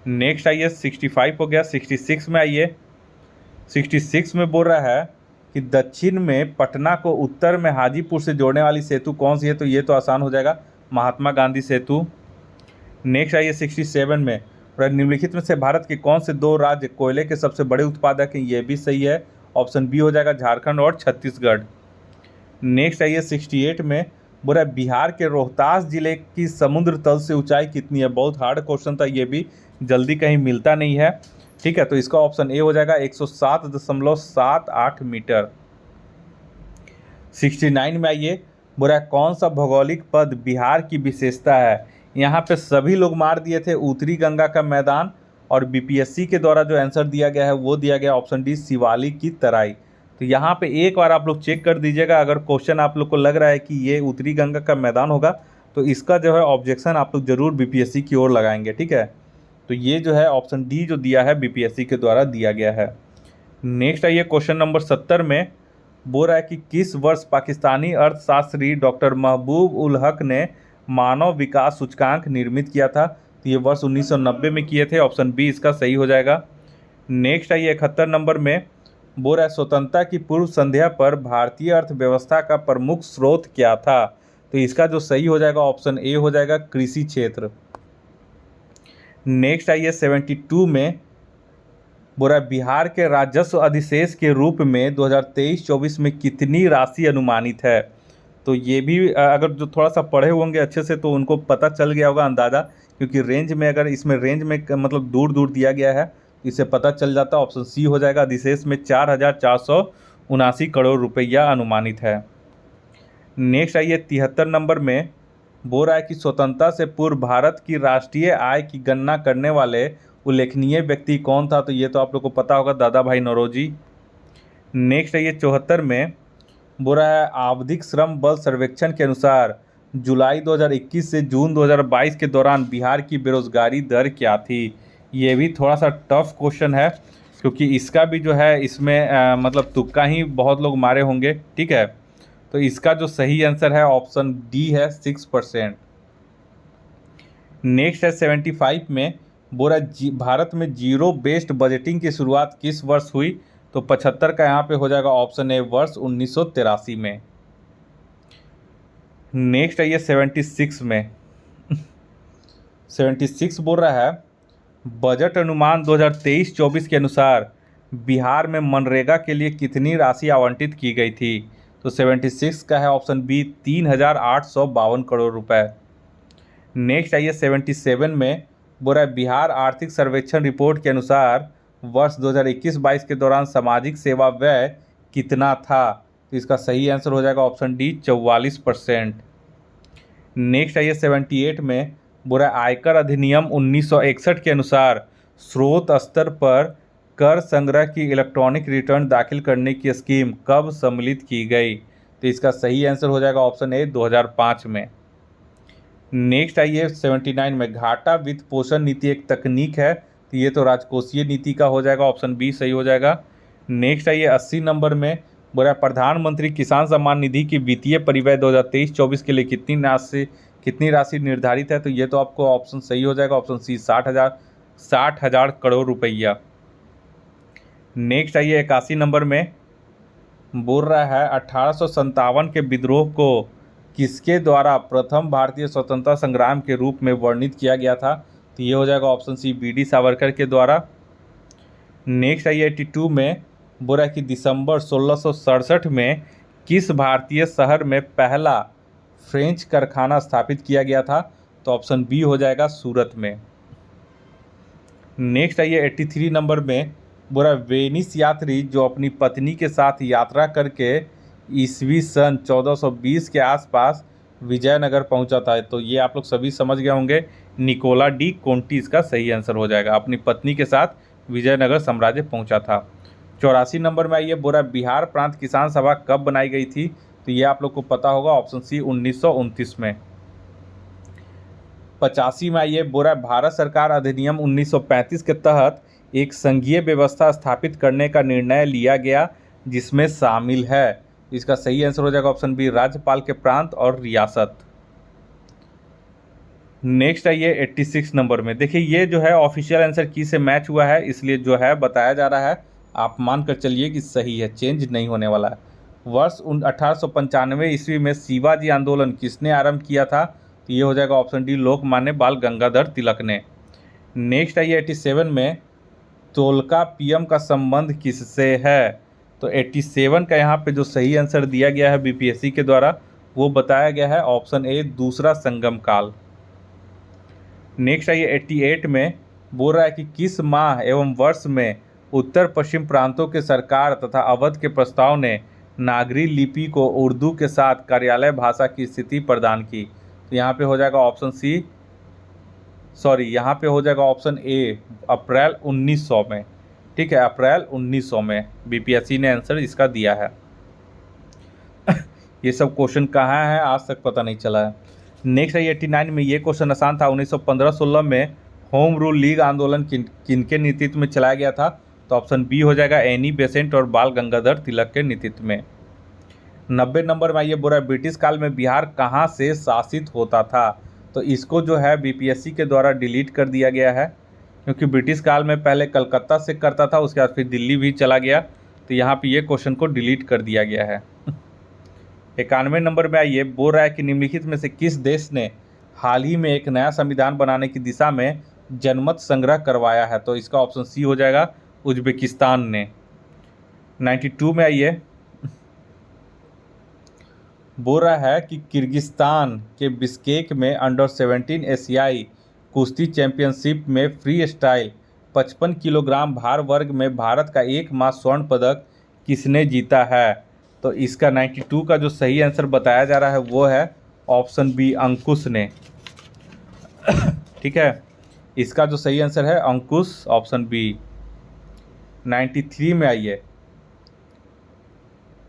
नेक्स्ट आइए 65 हो गया। 66 में आइए, 66 में बोल रहा है कि दक्षिण में पटना को उत्तर में हाजीपुर से जोड़ने वाली सेतु कौन सी है, तो ये तो आसान हो जाएगा, महात्मा गांधी सेतु। नेक्स्ट आइए 67 में, और निम्नलिखित में से भारत के कौन से दो राज्य कोयले के सबसे बड़े उत्पादक हैं, ये भी सही है, ऑप्शन बी हो जाएगा झारखंड और छत्तीसगढ़। नेक्स्ट आइए 68 में, बोला बिहार के रोहतास जिले की समुद्र तल से ऊंचाई कितनी है। बहुत हार्ड क्वेश्चन था, ये भी जल्दी कहीं मिलता नहीं है, ठीक है, तो इसका ऑप्शन ए हो जाएगा 107.78 मीटर। 69 में आइए, बोला कौन सा भौगोलिक पद बिहार की विशेषता है। यहाँ पे सभी लोग मार दिए थे उत्तरी गंगा का मैदान, और बीपीएससी के द्वारा जो आंसर दिया गया है वो दिया गया ऑप्शन डी शिवालिक की तराई। तो यहाँ पे एक बार आप लोग चेक कर दीजिएगा, अगर क्वेश्चन आप लोग को लग रहा है कि ये उत्तरी गंगा का मैदान होगा तो इसका जो है ऑब्जेक्शन आप लोग जरूर बीपीएससी की ओर लगाएंगे, ठीक है। तो ये जो है ऑप्शन डी जो दिया है बीपीएससी के द्वारा दिया गया है। नेक्स्ट आइए क्वेश्चन नंबर 70 में, बोल रहा है कि किस वर्ष पाकिस्तानी अर्थशास्त्री डॉक्टर महबूब उल हक ने मानव विकास सूचकांक निर्मित किया था। तो ये वर्ष 1990 में किए थे, ऑप्शन बी इसका सही हो जाएगा। नेक्स्ट आइए 71 नंबर में, बोल रहा है स्वतंत्रता की पूर्व संध्या पर भारतीय अर्थव्यवस्था का प्रमुख स्रोत क्या था। तो इसका जो सही हो जाएगा ऑप्शन ए हो जाएगा कृषि क्षेत्र। नेक्स्ट आइए 72 में, बोल रहा है बिहार के राजस्व अधिशेष के रूप में 2023-24 में कितनी राशि अनुमानित है। तो ये भी अगर जो थोड़ा सा पढ़े होंगे अच्छे से तो उनको पता चल गया होगा अंदाज़ा, क्योंकि रेंज में अगर इसमें रेंज में मतलब दूर दूर दिया गया है तो इससे पता चल जाता है, ऑप्शन सी हो जाएगा, अधिशेष में 4,479 करोड़ रुपया अनुमानित है। नेक्स्ट आइए 73 नंबर में, बोल रहा है कि स्वतंत्रता से पूर्व भारत की राष्ट्रीय आय की गणना करने वाले उल्लेखनीय व्यक्ति कौन था। तो ये तो आप लोग को पता होगा, दादा भाई नौरोजी। नेक्स्ट आइए 74 में, बोल रहा है आवधिक श्रम बल सर्वेक्षण के अनुसार जुलाई 2021 से जून 2022 के दौरान बिहार की बेरोजगारी दर क्या थी। ये भी थोड़ा सा टफ क्वेश्चन है, क्योंकि इसका भी जो है इसमें मतलब तुक्का ही बहुत लोग मारे होंगे, ठीक है। तो इसका जो सही आंसर है ऑप्शन डी है 6%। नेक्स्ट है 75 में, बोल रहा है भारत में जीरो बेस्ड बजटिंग की शुरुआत किस वर्ष हुई। तो 75 का यहाँ पे हो जाएगा ऑप्शन ए वर्ष 1983 में। नेक्स्ट आइए 76 में 76 बोल रहा है बजट अनुमान 2023-24 के अनुसार बिहार में मनरेगा के लिए कितनी राशि आवंटित की गई थी। तो 76 का है ऑप्शन बी 3,852 करोड़ रुपए। नेक्स्ट आइए 77 में, बोल रहा है बिहार आर्थिक सर्वेक्षण रिपोर्ट के अनुसार वर्ष 2021-22 के दौरान सामाजिक सेवा व्यय कितना था। तो इसका सही आंसर हो जाएगा ऑप्शन डी 44%। नेक्स्ट आइए 78 में, बोल रहा है आयकर अधिनियम 1961 के अनुसार स्रोत स्तर पर कर संग्रह की इलेक्ट्रॉनिक रिटर्न दाखिल करने की स्कीम कब सम्मिलित की गई। तो इसका सही आंसर हो जाएगा ऑप्शन ए 2005 में। नेक्स्ट आइए 79 में, घाटा वित्त पोषण नीति एक तकनीक है। तो ये तो राजकोषीय नीति का हो जाएगा, ऑप्शन बी सही हो जाएगा। नेक्स्ट आइए 80 नंबर में, बोला प्रधानमंत्री किसान सम्मान निधि की वित्तीय परिव्यय 2023-24 के लिए कितनी राशि निर्धारित है। तो ये तो आपको ऑप्शन सही हो जाएगा, ऑप्शन सी 60,000 करोड़ रुपया। नेक्स्ट आइए 81 नंबर में, बोल रहा है 1857 के विद्रोह को किसके द्वारा प्रथम भारतीय स्वतंत्रता संग्राम के रूप में वर्णित किया गया था। तो ये हो जाएगा ऑप्शन सी बी.डी. सावरकर के द्वारा। नेक्स्ट आइए 82 में, बोल रहा है कि दिसंबर 1667 में किस भारतीय शहर में पहला फ्रेंच कारखाना स्थापित किया गया था। तो ऑप्शन बी हो जाएगा सूरत में। नेक्स्ट आइए 83 नंबर में, बोल रहा है वेनिस यात्री जो अपनी पत्नी के साथ यात्रा करके ईस्वी सन 1420 के आसपास विजयनगर पहुंचा था। तो ये आप लोग सभी समझ गए होंगे, निकोला डी कोंटी इसका सही आंसर हो जाएगा, अपनी पत्नी के साथ विजयनगर साम्राज्य पहुंचा था। 84 नंबर में आइए, बोल रहा है बिहार प्रांत किसान सभा कब बनाई गई थी। तो ये आप लोग को पता होगा, ऑप्शन सी 1929 में। 85 में आइए, बोल रहा है भारत सरकार अधिनियम 1935 के तहत एक संघीय व्यवस्था स्थापित करने का निर्णय लिया गया जिसमें शामिल है। इसका सही आंसर हो जाएगा ऑप्शन बी राज्यपाल के प्रांत और रियासत। नेक्स्ट आइए 86 नंबर में, देखिए ये जो है ऑफिशियल आंसर की से मैच हुआ है, इसलिए जो है बताया जा रहा है आप मान कर चलिए कि सही है, चेंज नहीं होने वाला है। वर्ष 1895 ईस्वी में शिवाजी आंदोलन किसने आरंभ किया था? तो ये हो जाएगा ऑप्शन डी, लोकमान्य बाल गंगाधर तिलक ने। नेक्स्ट आइए 87 में तोल्काप्पियम का संबंध किससे है? तो 87 का यहाँ पे जो सही आंसर दिया गया है बीपीएससी के द्वारा वो बताया गया है ऑप्शन ए, दूसरा संगम काल। नेक्स्ट आइए 88 में बोल रहा है कि किस माह एवं वर्ष में उत्तर पश्चिम प्रांतों के सरकार तथा अवध के प्रस्ताव ने नागरी लिपि को उर्दू के साथ कार्यालय भाषा की स्थिति प्रदान की? तो यहाँ पे हो जाएगा ऑप्शन सी, सॉरी यहाँ पे हो जाएगा ऑप्शन ए, अप्रैल 1900 में। ठीक है, अप्रैल 1900 में बीपीएससी ने आंसर इसका दिया है। ये सब क्वेश्चन कहाँ है आज तक पता नहीं चला है। नेक्स्ट है 89 में, ये क्वेश्चन आसान था। 1915-16 में होम रूल लीग आंदोलन किनके नेतृत्व में चलाया गया था? तो ऑप्शन बी हो जाएगा एनी बेसेंट और बाल गंगाधर तिलक के नेतृत्व में। 90 नंबर में ये बोल रहा है ब्रिटिश काल में बिहार कहाँ से शासित होता था? तो इसको जो है बीपीएससी के द्वारा डिलीट कर दिया गया है, क्योंकि ब्रिटिश काल में पहले कलकत्ता से करता था, उसके बाद फिर दिल्ली भी चला गया, तो यहाँ पे ये क्वेश्चन को डिलीट कर दिया गया है। 91 नंबर में आइए, बोल रहा है कि निम्नलिखित में से किस देश ने हाल ही में एक नया संविधान बनाने की दिशा में जनमत संग्रह करवाया है? तो इसका ऑप्शन सी हो जाएगा, उज्बेकिस्तान ने। 92 में आइए, बोल रहा है कि किर्गिस्तान के बिश्केक में अंडर 17 एशियाई कुश्ती चैंपियनशिप में फ्री स्टाइल 55 किलोग्राम भार वर्ग में भारत का एकमात्र स्वर्ण पदक किसने जीता है? तो इसका 92 का जो सही आंसर बताया जा रहा है वो है ऑप्शन बी, अंकुश ने। ठीक है, इसका जो सही आंसर है अंकुश, ऑप्शन बी। 93 में आइए,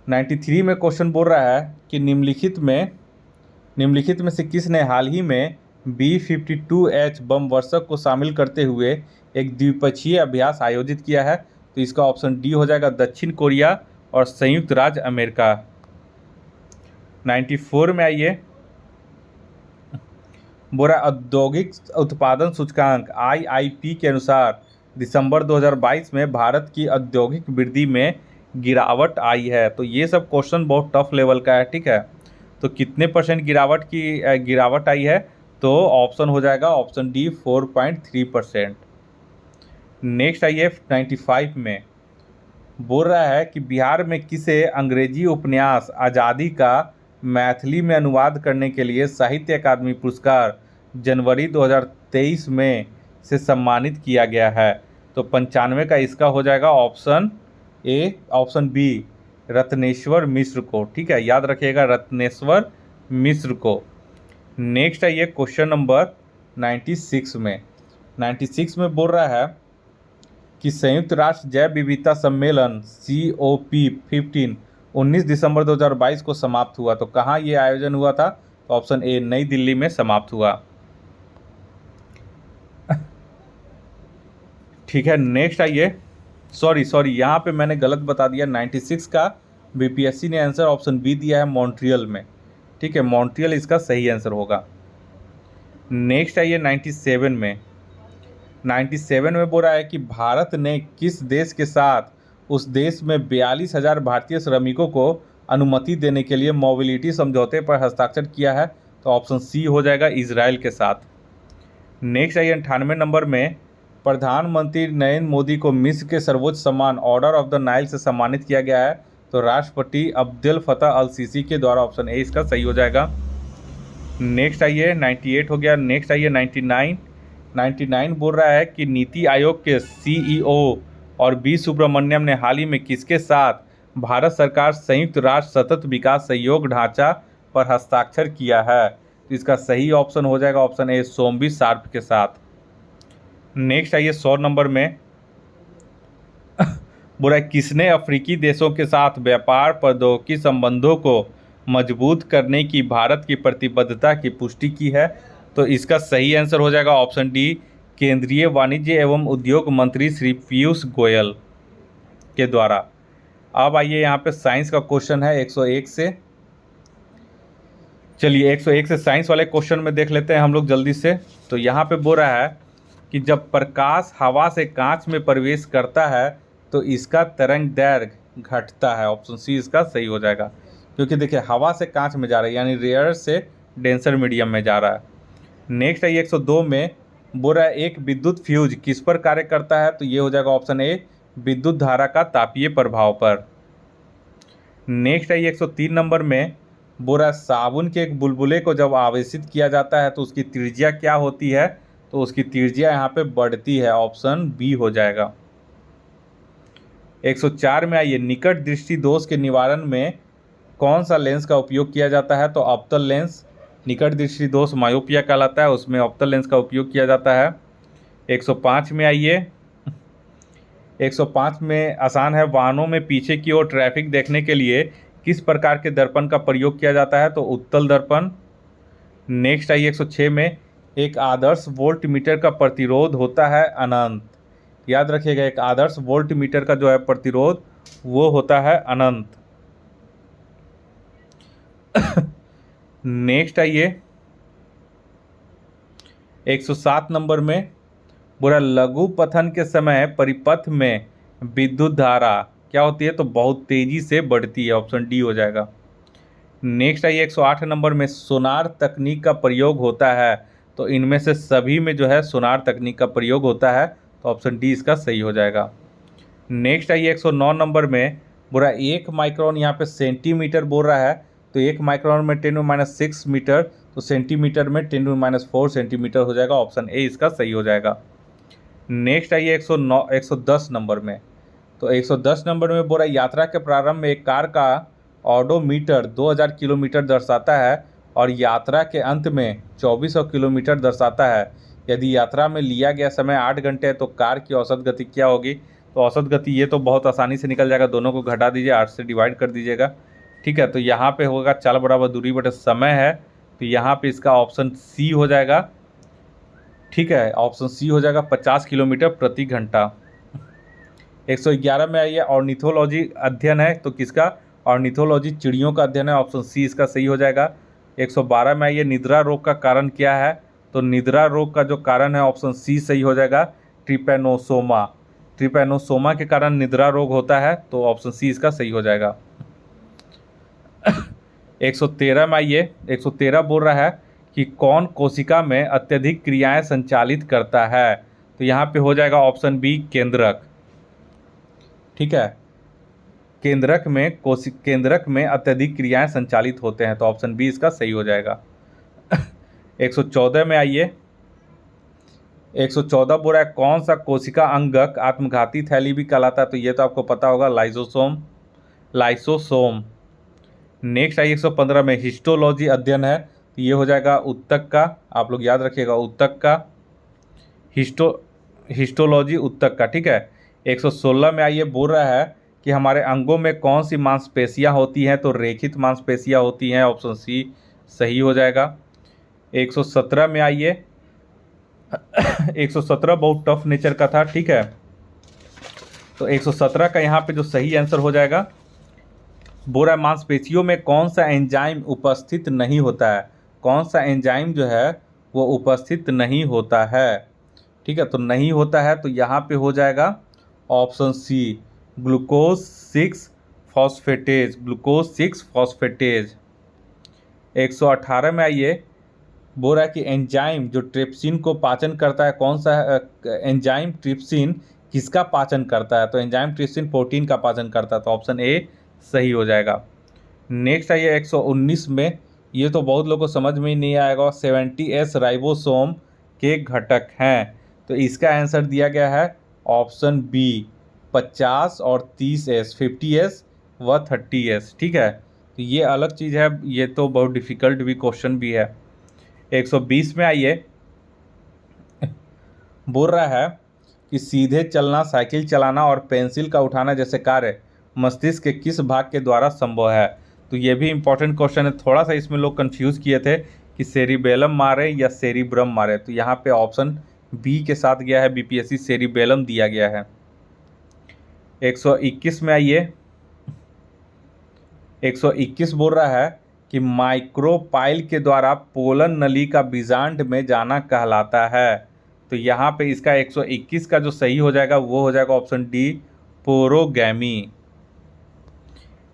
93 में क्वेश्चन बोल रहा है कि निम्नलिखित में से किसने हाल ही में B-52H बम वर्षक को शामिल करते हुए एक द्विपक्षीय अभ्यास आयोजित किया है? तो इसका ऑप्शन डी हो जाएगा, दक्षिण कोरिया और संयुक्त राज्य अमेरिका। 94 में आइए, बोरा औद्योगिक उत्पादन सूचकांक IIP के अनुसार दिसंबर 2022 में भारत की औद्योगिक वृद्धि में गिरावट आई है। तो ये सब क्वेश्चन बहुत टफ लेवल का है। ठीक है, तो कितने परसेंट गिरावट आई है? तो ऑप्शन हो जाएगा ऑप्शन डी, 4.3%। नेक्स्ट आइए 95 में, बोल रहा है कि बिहार में किसे अंग्रेजी उपन्यास आज़ादी का मैथिली में अनुवाद करने के लिए साहित्य अकादमी पुरस्कार जनवरी 2023 में से सम्मानित किया गया है? तो 95 का इसका हो जाएगा option A, option B, Ratneshwar Mishra को। ठीक है, याद रखिएगा, रत्नेश्वर मिश्र को। नेक्स्ट है ये क्वेश्चन नंबर 96 में। 96 में बोल रहा है कि संयुक्त राष्ट्र जैव विविधता सम्मेलन COP15 19 दिसंबर 2022 को समाप्त हुआ। तो कहाँ ये आयोजन हुआ था? तो ऑप्शन ए, नई दिल्ली में समाप्त हुआ। ठीक है, नेक्स्ट आइए, सॉरी यहाँ पे मैंने गलत बता दिया। 96 का बीपीएससी ने आंसर ऑप्शन बी दिया है, मॉन्ट्रियल में। ठीक है, मॉन्ट्रियल इसका सही आंसर होगा। नेक्स्ट आइए 97 में। 97 में बोल रहा है कि भारत ने किस देश के साथ उस देश में 42,000 भारतीय श्रमिकों को अनुमति देने के लिए मोबिलिटी समझौते पर हस्ताक्षर किया है? तो ऑप्शन सी हो जाएगा, इजराइल के साथ। नेक्स्ट आइए 98 नंबर में, प्रधानमंत्री नरेंद्र मोदी को मिस्र के सर्वोच्च सम्मान ऑर्डर ऑफ द नाइल से सम्मानित किया गया है। तो राष्ट्रपति अब्देल फतह अल सीसी के द्वारा। ऑप्शन ए इसका सही हो जाएगा। नेक्स्ट आइए 98 हो गया। नेक्स्ट आइए 99 बोल रहा है कि नीति आयोग के CEO और बी सुब्रमण्यम ने हाल ही में किसके साथ भारत सरकार संयुक्त राष्ट्र सतत विकास सहयोग ढांचा पर हस्ताक्षर किया है? तो इसका सही ऑप्शन हो जाएगा ऑप्शन ए, सोमवी शार्प के साथ। नेक्स्ट आइए 100 नंबर में, बोला किसने अफ्रीकी देशों के साथ व्यापार प्रौद्योगिकी संबंधों को मजबूत करने की भारत की प्रतिबद्धता की पुष्टि की है? तो इसका सही आंसर हो जाएगा ऑप्शन डी, केंद्रीय वाणिज्य एवं उद्योग मंत्री श्री पीयूष गोयल के द्वारा। अब आइए यहाँ पे साइंस का क्वेश्चन है 101 से। चलिए 101 से साइंस वाले क्वेश्चन में देख लेते हैं हम लोग जल्दी से। तो यहाँ पे बोल रहा है कि जब प्रकाश हवा से कांच में प्रवेश करता है तो इसका तरंग दैर्घ्य घटता है। ऑप्शन सी इसका सही हो जाएगा, क्योंकि देखिए हवा से कांच में जा रहा है, यानी रेयर से डेंसर मीडियम में जा रहा है। नेक्स्ट है 102 में, बोल रहा है एक विद्युत फ्यूज किस पर कार्य करता है, तो ये हो जाएगा ऑप्शन ए, विद्युत धारा का तापीय प्रभाव पर। नेक्स्ट है 103 नंबर में, बोल रहा है साबुन के एक बुलबुले को जब आवेशित किया जाता है तो उसकी त्रिज्या क्या होती है, तो उसकी त्रिज्या यहाँ पे बढ़ती है। ऑप्शन बी हो जाएगा। 104 में आइए, निकट दृष्टि दोष के निवारण में कौन सा लेंस का उपयोग किया जाता है, तो अवतल लेंस। निकट दृष्टि दोष मायोपिया कहलाता है, उसमें अवतल लेंस का उपयोग किया जाता है। 105 में आइए, 105 में आसान है, वाहनों में पीछे की ओर ट्रैफिक देखने के लिए किस प्रकार के दर्पण का प्रयोग किया जाता है, तो उत्तल दर्पण। नेक्स्ट आइए 106 में, एक आदर्श वोल्ट मीटर का प्रतिरोध होता है अनंत। याद रखिएगा, एक आदर्श वोल्ट मीटर का जो है प्रतिरोध वो होता है अनंत। नेक्स्ट आइए 107 नंबर में, बुरा लघु पथन के समय परिपथ में विद्युत धारा क्या होती है, तो बहुत तेजी से बढ़ती है। ऑप्शन डी हो जाएगा। नेक्स्ट आइए 108 नंबर में, सोनार तकनीक का प्रयोग होता है, तो इनमें से सभी में जो है सोनार तकनीक का प्रयोग होता है, तो ऑप्शन डी इसका सही हो जाएगा। नेक्स्ट आइए 109 नंबर में, बुरा 1 माइक्रोन यहाँ पे सेंटीमीटर बोल रहा है, तो 1 माइक्रोन में 10⁻6 मीटर, तो सेंटीमीटर में 10⁻4 सेंटीमीटर हो जाएगा। ऑप्शन ए इसका सही हो जाएगा। नेक्स्ट आइए 110 नंबर में, तो 110 नंबर में बोल रहा है यात्रा के प्रारंभ में एक कार का ऑडोमीटर 2000 किलोमीटर दर्शाता है और यात्रा के अंत में 2400 किलोमीटर दर्शाता है। यदि यात्रा में लिया गया समय 8 घंटे है तो कार की औसत गति क्या होगी, तो औसत गति ये तो बहुत आसानी से निकल जाएगा, दोनों को घटा दीजिए, 8 से डिवाइड कर दीजिएगा। ठीक है, तो यहाँ पे होगा चाल बराबर दूरी बटे समय है, तो यहाँ पे इसका ऑप्शन सी हो जाएगा। ठीक है, ऑप्शन सी हो जाएगा 50 किलोमीटर प्रति घंटा। 111 में आइए, ऑर्निथोलॉजी अध्ययन है, तो किसका, ऑर्निथोलॉजी चिड़ियों का अध्ययन है। ऑप्शन सी इसका सही हो जाएगा। 112 में आइए, निद्रा रोग का कारण क्या है, तो निद्रा रोग का जो कारण है ऑप्शन सी सही हो जाएगा, ट्रिपैनोसोमा। ट्रिपैनोसोमा के कारण निद्रा रोग होता है, तो ऑप्शन सी इसका सही हो जाएगा। 113 में आइए, 113 बोल रहा है कि कौन कोशिका में अत्यधिक क्रियाएं संचालित करता है, तो यहाँ पे हो जाएगा ऑप्शन बी, केंद्रक। ठीक है, केंद्रक में अत्यधिक क्रियाएं संचालित होते हैं, तो ऑप्शन बी इसका सही हो जाएगा। 114 में आइए, 114 बोल रहा है कौन सा कोशिका अंगक आत्मघाती थैली भी कहलाता है, तो ये तो आपको पता होगा, लाइसोसोम। नेक्स्ट आइए 115 में, हिस्टोलॉजी अध्ययन है, तो ये हो जाएगा उत्तक का, आप लोग याद रखिएगा उत्तक का, हिस्टोलॉजी उत्तक का। ठीक है, 116 में आइए, बोल रहा है कि हमारे अंगों में कौन सी मांसपेशियां होती हैं, तो रेखित मांसपेशियां होती हैं। ऑप्शन सी सही हो जाएगा। 117 में आइए, 117 बहुत टफ नेचर का था। ठीक है, तो 117 का यहाँ पे जो सही आंसर हो जाएगा, बोल रहा है मांसपेशियों में कौन सा एंजाइम उपस्थित नहीं होता है, कौन सा एंजाइम जो है वो उपस्थित नहीं होता है। ठीक है, तो नहीं होता है, तो यहाँ पे हो जाएगा option C, glucose 6 phosphatase, glucose 6 phosphatase. 118 में आइए, बोल रहा है कि एंजाइम जो ट्रिप्सिन को पाचन करता है, कौन सा एंजाइम ट्रिप्सिन किसका पाचन करता है, तो एंजाइम ट्रिप्सिन प्रोटीन का पाचन करता है, तो ऑप्शन ए सही हो जाएगा। नेक्स्ट आइए 119 में, ये तो बहुत लोगों को समझ में ही नहीं आएगा, 70S राइबोसोम के घटक हैं, तो इसका आंसर दिया गया है ऑप्शन बी, 50 और 30S, 50S व 30S। ठीक है, तो ये अलग चीज़ है, ये तो बहुत डिफ़िकल्ट भी क्वेश्चन भी है। 120 में आइए, बोल रहा है कि सीधे चलना, साइकिल चलाना और पेंसिल का उठाना जैसे कार्य मस्तिष्क के किस भाग के द्वारा संभव है, तो ये भी इंपॉर्टेंट क्वेश्चन है। थोड़ा सा इसमें लोग कंफ्यूज किए थे कि सेरिबेलम मारे या सेरिब्रम मारे, तो यहाँ पे ऑप्शन बी के साथ गया है, बीपीएससी सेरिबेलम दिया गया है। 121 में आइए, 121 बोल रहा है कि माइक्रोपाइल के द्वारा पोलन नली का बीजांड में जाना कहलाता है, तो यहाँ पे इसका 121 का जो सही हो जाएगा वो हो जाएगा ऑप्शन डी, पोरोगैमी।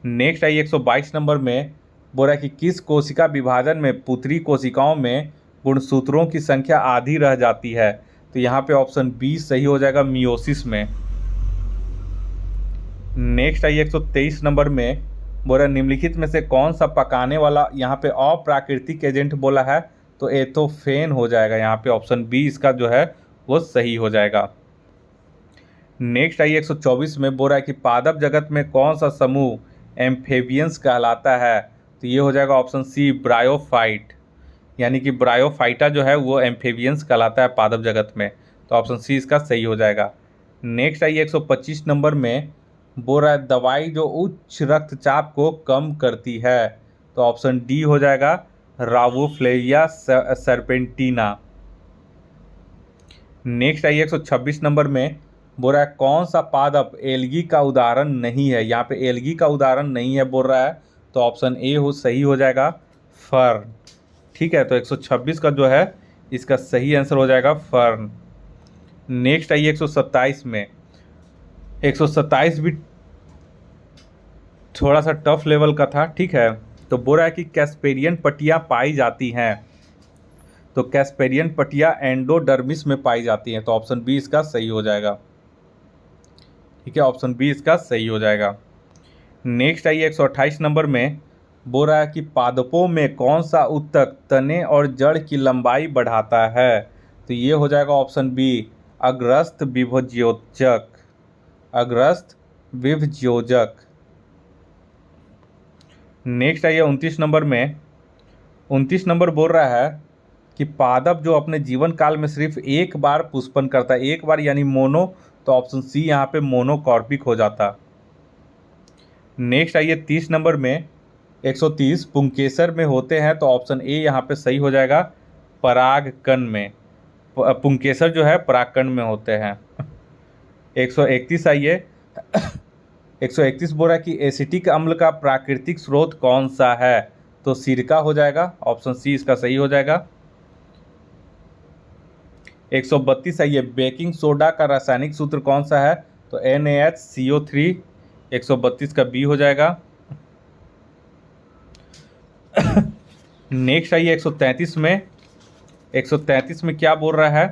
नेक्स्ट आइए 122 नंबर में, बोल रहा है कि किस कोशिका विभाजन में पुत्री कोशिकाओं में गुणसूत्रों की संख्या आधी रह जाती है? तो यहाँ पे ऑप्शन बी सही हो जाएगा, मियोसिस में। नेक्स्ट आइए 123 नंबर में, बोल रहा है निम्नलिखित में से कौन सा पकाने वाला यहाँ पे अप्राकृतिक एजेंट बोला है? तो एथोफेन हो जाएगा, यहाँ पे ऑप्शन बी इसका जो है वो सही हो जाएगा। नेक्स्ट आइए 124 में, बोल रहा है कि पादप जगत में कौन सा समूह एम्फेबियंस कहलाता है? तो ये हो जाएगा ऑप्शन सी, ब्रायोफाइट। यानी कि ब्रायोफाइटा जो है वो एम्फेबियंस कहलाता है पादप जगत में, तो ऑप्शन सी इसका सही हो जाएगा। नेक्स्ट आइए 125 नंबर में, बोल रहा है दवाई जो उच्च रक्तचाप को कम करती है? तो ऑप्शन डी हो जाएगा, रावोफ्लेविया सर्पेंटिना। नेक्स्ट आइए 126 नंबर में, बोल रहा है कौन सा पादप एल्गी का उदाहरण नहीं है? यहाँ पे एल्गी का उदाहरण नहीं है बोल रहा है, तो ऑप्शन ए सही हो जाएगा, फर्न। ठीक है, तो 126 का जो है इसका सही आंसर हो जाएगा फर्न। नेक्स्ट आइए 127 में, 127 भी थोड़ा सा टफ लेवल का था। ठीक है, तो बोल रहा है कि कैस्पेरियन पट्टियाँ पाई जाती हैं? तो कैस्पेरियन पट्टियाँ एंडोडर्मिस में पाई जाती हैं, तो ऑप्शन बी इसका सही हो जाएगा। ठीक है, ऑप्शन बी इसका सही हो जाएगा। नेक्स्ट आइए 128 नंबर में, बोल रहा है कि पादपों में कौन सा ऊतक तने और जड़ की लंबाई बढ़ाता है? तो ये हो जाएगा ऑप्शन बी, अग्रस्त विभज्योजक। अग्रस्त विभज्योजक। नेक्स्ट आइए 29 नंबर में, 29 नंबर बोल रहा है कि पादप जो अपने जीवन काल में सिर्फ एक बार पुष्पन करता है, एक बार यानी मोनो, तो ऑप्शन सी यहाँ पे मोनोकॉर्पिक हो जाता। नेक्स्ट आइए 30 नंबर में, 130 पुंकेसर में होते हैं? तो ऑप्शन ए यहाँ पे सही हो जाएगा, परागकण में। पुंकेसर जो है परागकण में होते हैं। 131 आइए 131 बोल रहा है कि एसिटिक अम्ल का प्राकृतिक स्रोत कौन सा है? तो सिरका हो जाएगा, ऑप्शन सी इसका सही हो जाएगा। 132 आइए, बेकिंग सोडा का रासायनिक सूत्र कौन सा है? तो NaHCO3। 132 का बी हो जाएगा। नेक्स्ट आइए 133 में, 133 में क्या बोल रहा है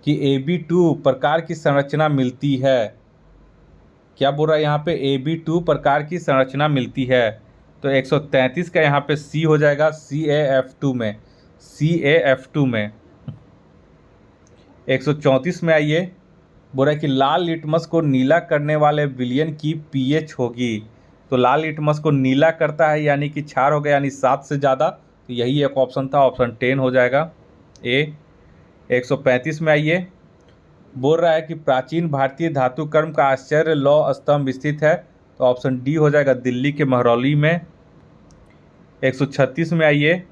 कि AB2 प्रकार की संरचना मिलती है? क्या बोल रहा है यहाँ पे? AB2 प्रकार की संरचना मिलती है, तो 133 का यहाँ पे सी हो जाएगा, CaF2 में। CaF2 में। 134 में आइए, बोल रहा है कि लाल लिटमस को नीला करने वाले विलयन की pH होगी? तो लाल लिटमस को नीला करता है यानी कि क्षार हो गया, यानी 7 से ज़्यादा, तो यही एक ऑप्शन था, ऑप्शन 10 हो जाएगा, ए। 135 में आइए, बोल रहा है कि प्राचीन भारतीय धातु कर्म का आश्चर्य लौह स्तंभ स्थित है? तो ऑप्शन डी हो जाएगा, दिल्ली के महरौली में। 136 में आइए,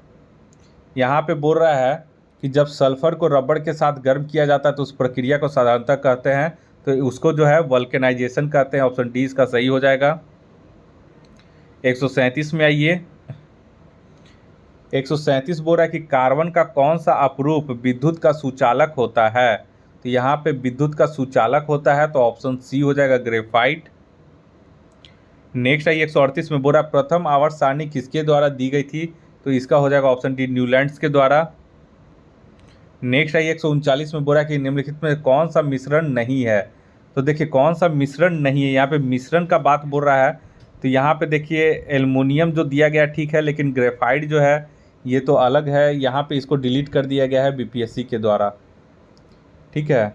यहाँ पे बोल रहा है कि जब सल्फर को रबड़ के साथ गर्म किया जाता है तो उस प्रक्रिया को साधारणतः कहते हैं? तो उसको जो है वल्केनाइजेशन कहते हैं, ऑप्शन डी इसका सही हो जाएगा। 137 में आइए, 137 बोल रहा है कि कार्बन का कौन सा अपरूप विद्युत का सुचालक होता है? तो यहाँ पे विद्युत का सुचालक होता है, तो ऑप्शन सी हो जाएगा, ग्रेफाइट। नेक्स्ट आइए 138 में, बोल रहा है प्रथम आवर्त सारणी किसके द्वारा दी गई थी? तो इसका हो जाएगा ऑप्शन डी, न्यूलैंड्स के द्वारा। नेक्स्ट आइए 139 में, बोल रहा है कि निम्नलिखित में कौन सा मिश्रण नहीं है? तो देखिए कौन सा मिश्रण नहीं है, यहाँ पे मिश्रण का बात बोल रहा है, तो यहाँ पे देखिए एल्युमिनियम जो दिया गया ठीक है, लेकिन ग्रेफाइट जो है ये तो अलग है, यहाँ पे इसको डिलीट कर दिया गया है BPSC के द्वारा। ठीक है,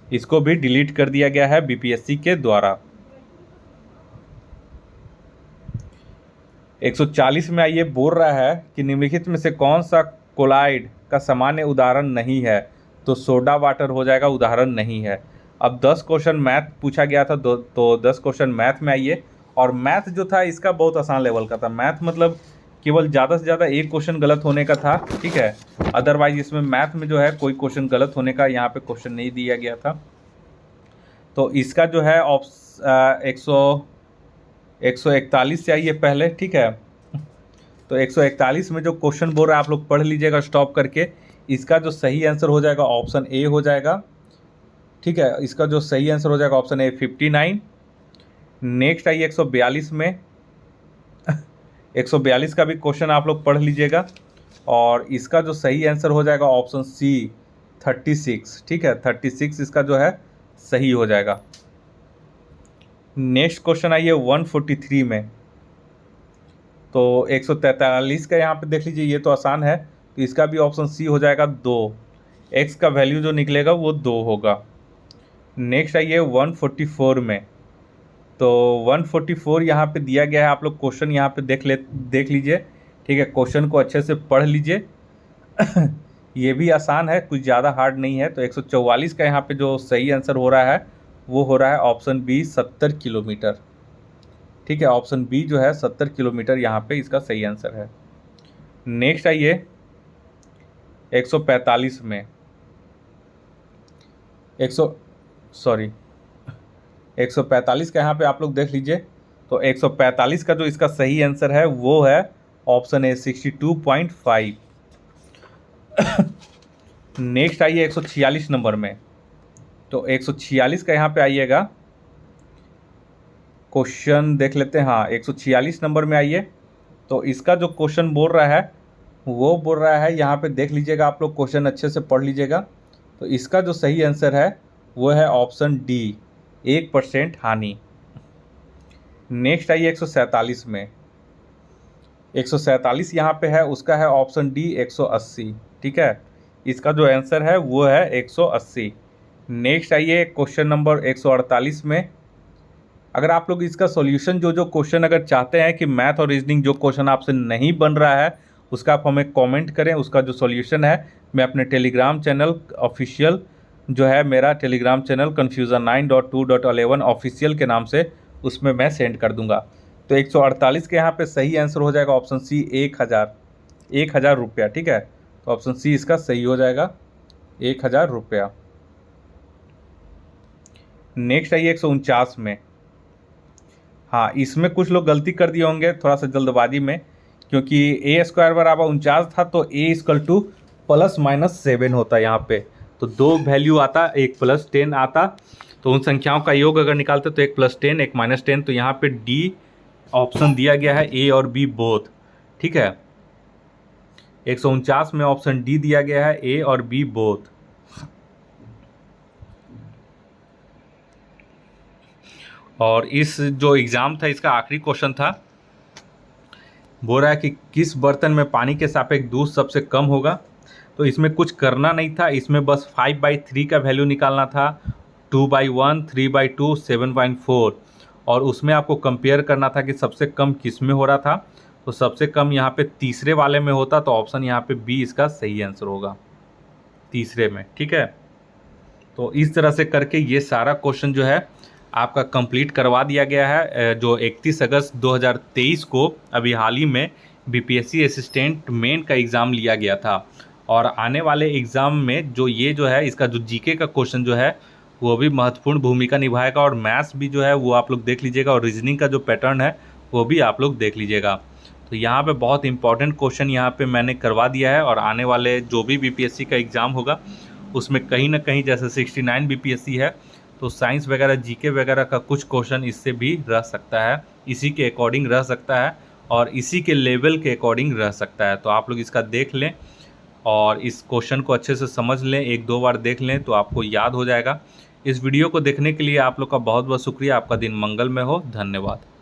इसको भी डिलीट कर दिया गया है BPSC के द्वारा। 140 में आइए, बोल रहा है कि निम्नलिखित में से कौन सा कोलाइड का सामान्य उदाहरण नहीं है? तो सोडा वाटर हो जाएगा, उदाहरण नहीं है। अब 10 क्वेश्चन मैथ पूछा गया था, तो 10 क्वेश्चन मैथ में आइए, और मैथ जो था इसका बहुत आसान लेवल का था। मैथ मतलब केवल ज़्यादा से ज़्यादा एक क्वेश्चन गलत होने का था, ठीक है, अदरवाइज इसमें मैथ में जो है कोई क्वेश्चन गलत होने का यहाँ पे क्वेश्चन नहीं दिया गया था। तो इसका जो है 141 से आइए पहले, ठीक है, तो 141 में जो क्वेश्चन बोल रहा है आप लोग पढ़ लीजिएगा स्टॉप करके। इसका जो सही आंसर हो जाएगा ऑप्शन ए हो जाएगा। ठीक है, इसका जो सही आंसर हो जाएगा ऑप्शन ए 59। नेक्स्ट आइए 142 में। 142 का भी क्वेश्चन आप लोग पढ़ लीजिएगा, और इसका जो सही आंसर हो जाएगा ऑप्शन सी 36। ठीक है, 36 इसका जो है सही हो जाएगा। नेक्स्ट क्वेश्चन आइए 143 में। तो 143 का यहाँ पे देख लीजिए, ये तो आसान है, तो इसका भी ऑप्शन सी हो जाएगा 2। एक्स का वैल्यू जो निकलेगा वो 2 होगा। नेक्स्ट आइए 144 में। तो 144 यहाँ पे दिया गया है, आप लोग क्वेश्चन यहाँ पे देख लीजिए। ठीक है, क्वेश्चन को अच्छे से पढ़ लीजिए। ये भी आसान है, कुछ ज़्यादा हार्ड नहीं है। तो 144 का यहाँ पे जो सही आंसर हो रहा है वो हो रहा है ऑप्शन बी 70 किलोमीटर। ठीक है, ऑप्शन बी जो है 70 किलोमीटर यहाँ पे इसका सही आंसर है। नेक्स्ट आइए 145 में। 145 का यहाँ पे आप लोग देख लीजिए। तो 145 का जो इसका सही आंसर है वो है ऑप्शन ए 62.5। नेक्स्ट आइए 146 नंबर में। तो 146 का यहाँ पे आइएगा, क्वेश्चन देख लेते हैं। हाँ, 146 नंबर में आइए। तो इसका जो क्वेश्चन बोल रहा है वो बोल रहा है, यहाँ पे देख लीजिएगा आप लोग, क्वेश्चन अच्छे से पढ़ लीजिएगा। तो इसका जो सही आंसर है वो है ऑप्शन डी 1% हानि। नेक्स्ट आइए 147 में। 147 यहाँ पे है, उसका है ऑप्शन डी 180। ठीक है, इसका जो आंसर है वो है 180। नेक्स्ट आइए क्वेश्चन नंबर 148 में। अगर आप लोग इसका सॉल्यूशन जो क्वेश्चन अगर चाहते हैं कि मैथ और रीजनिंग जो क्वेश्चन आपसे नहीं बन रहा है उसका आप हमें कमेंट करें, उसका जो सॉल्यूशन है मैं अपने टेलीग्राम चैनल ऑफिशियल जो है मेरा टेलीग्राम चैनल confusion9.2.11 ऑफिशियल के नाम से, उसमें मैं सेंड कर दूंगा। तो 148 के यहाँ पे सही आंसर हो जाएगा ऑप्शन सी 1000 रुपया। ठीक है, तो ऑप्शन सी इसका सही हो जाएगा 1000 रुपया। नेक्स्ट आइए 149 में। हाँ, इसमें कुछ लोग गलती कर दिए होंगे थोड़ा सा जल्दबाजी में, क्योंकि ए स्क्वायर बराबर 49 था, तो ए इक्वल टू +-7 होता है यहाँ पे। तो दो वैल्यू आता, एक +10 आता, तो उन संख्याओं का योग अगर निकालते तो एक +10 एक -10। तो यहाँ पे डी ऑप्शन दिया गया है, ए और बी बोथ। ठीक है, 149 में ऑप्शन डी दिया गया है, ए और बी बोथ। और इस जो एग्ज़ाम था इसका आखिरी क्वेश्चन था, बोल रहा है कि किस बर्तन में पानी के सापेक्ष दूध सबसे कम होगा। तो इसमें कुछ करना नहीं था, इसमें बस 5/3 का वैल्यू निकालना था, 2/1, 3/2, 7/4, और उसमें आपको कंपेयर करना था कि सबसे कम किस में हो रहा था। तो सबसे कम यहाँ पे तीसरे वाले में होता, तो ऑप्शन यहाँ पे बी इसका सही आंसर होगा, तीसरे में। ठीक है, तो इस तरह से करके ये सारा क्वेश्चन जो है आपका कंप्लीट करवा दिया गया है। जो 31 अगस्त 2023 को अभी हाल ही में बीपीएससी असिस्टेंट मेन का एग्ज़ाम लिया गया था, और आने वाले एग्ज़ाम में जो ये जो है इसका जो जीके का क्वेश्चन जो है वो भी महत्वपूर्ण भूमिका निभाएगा, और मैथ्स भी जो है वो आप लोग देख लीजिएगा, और रीजनिंग का जो पैटर्न है वो भी आप लोग देख लीजिएगा। तो यहाँ पे बहुत इंपॉर्टेंट क्वेश्चन यहाँ पे मैंने करवा दिया है, और आने वाले जो भी बीपीएससी का एग्ज़ाम होगा उसमें कहीं ना कहीं, जैसे 69 बीपीएससी है तो साइंस वगैरह जीके वगैरह का कुछ क्वेश्चन इससे भी रह सकता है, इसी के अकॉर्डिंग रह सकता है, और इसी के लेवल के अकॉर्डिंग रह सकता है। तो आप लोग इसका देख लें और इस क्वेश्चन को अच्छे से समझ लें, एक दो बार देख लें तो आपको याद हो जाएगा। इस वीडियो को देखने के लिए आप लोग का बहुत बहुत शुक्रिया। आपका दिन मंगलमय हो। धन्यवाद।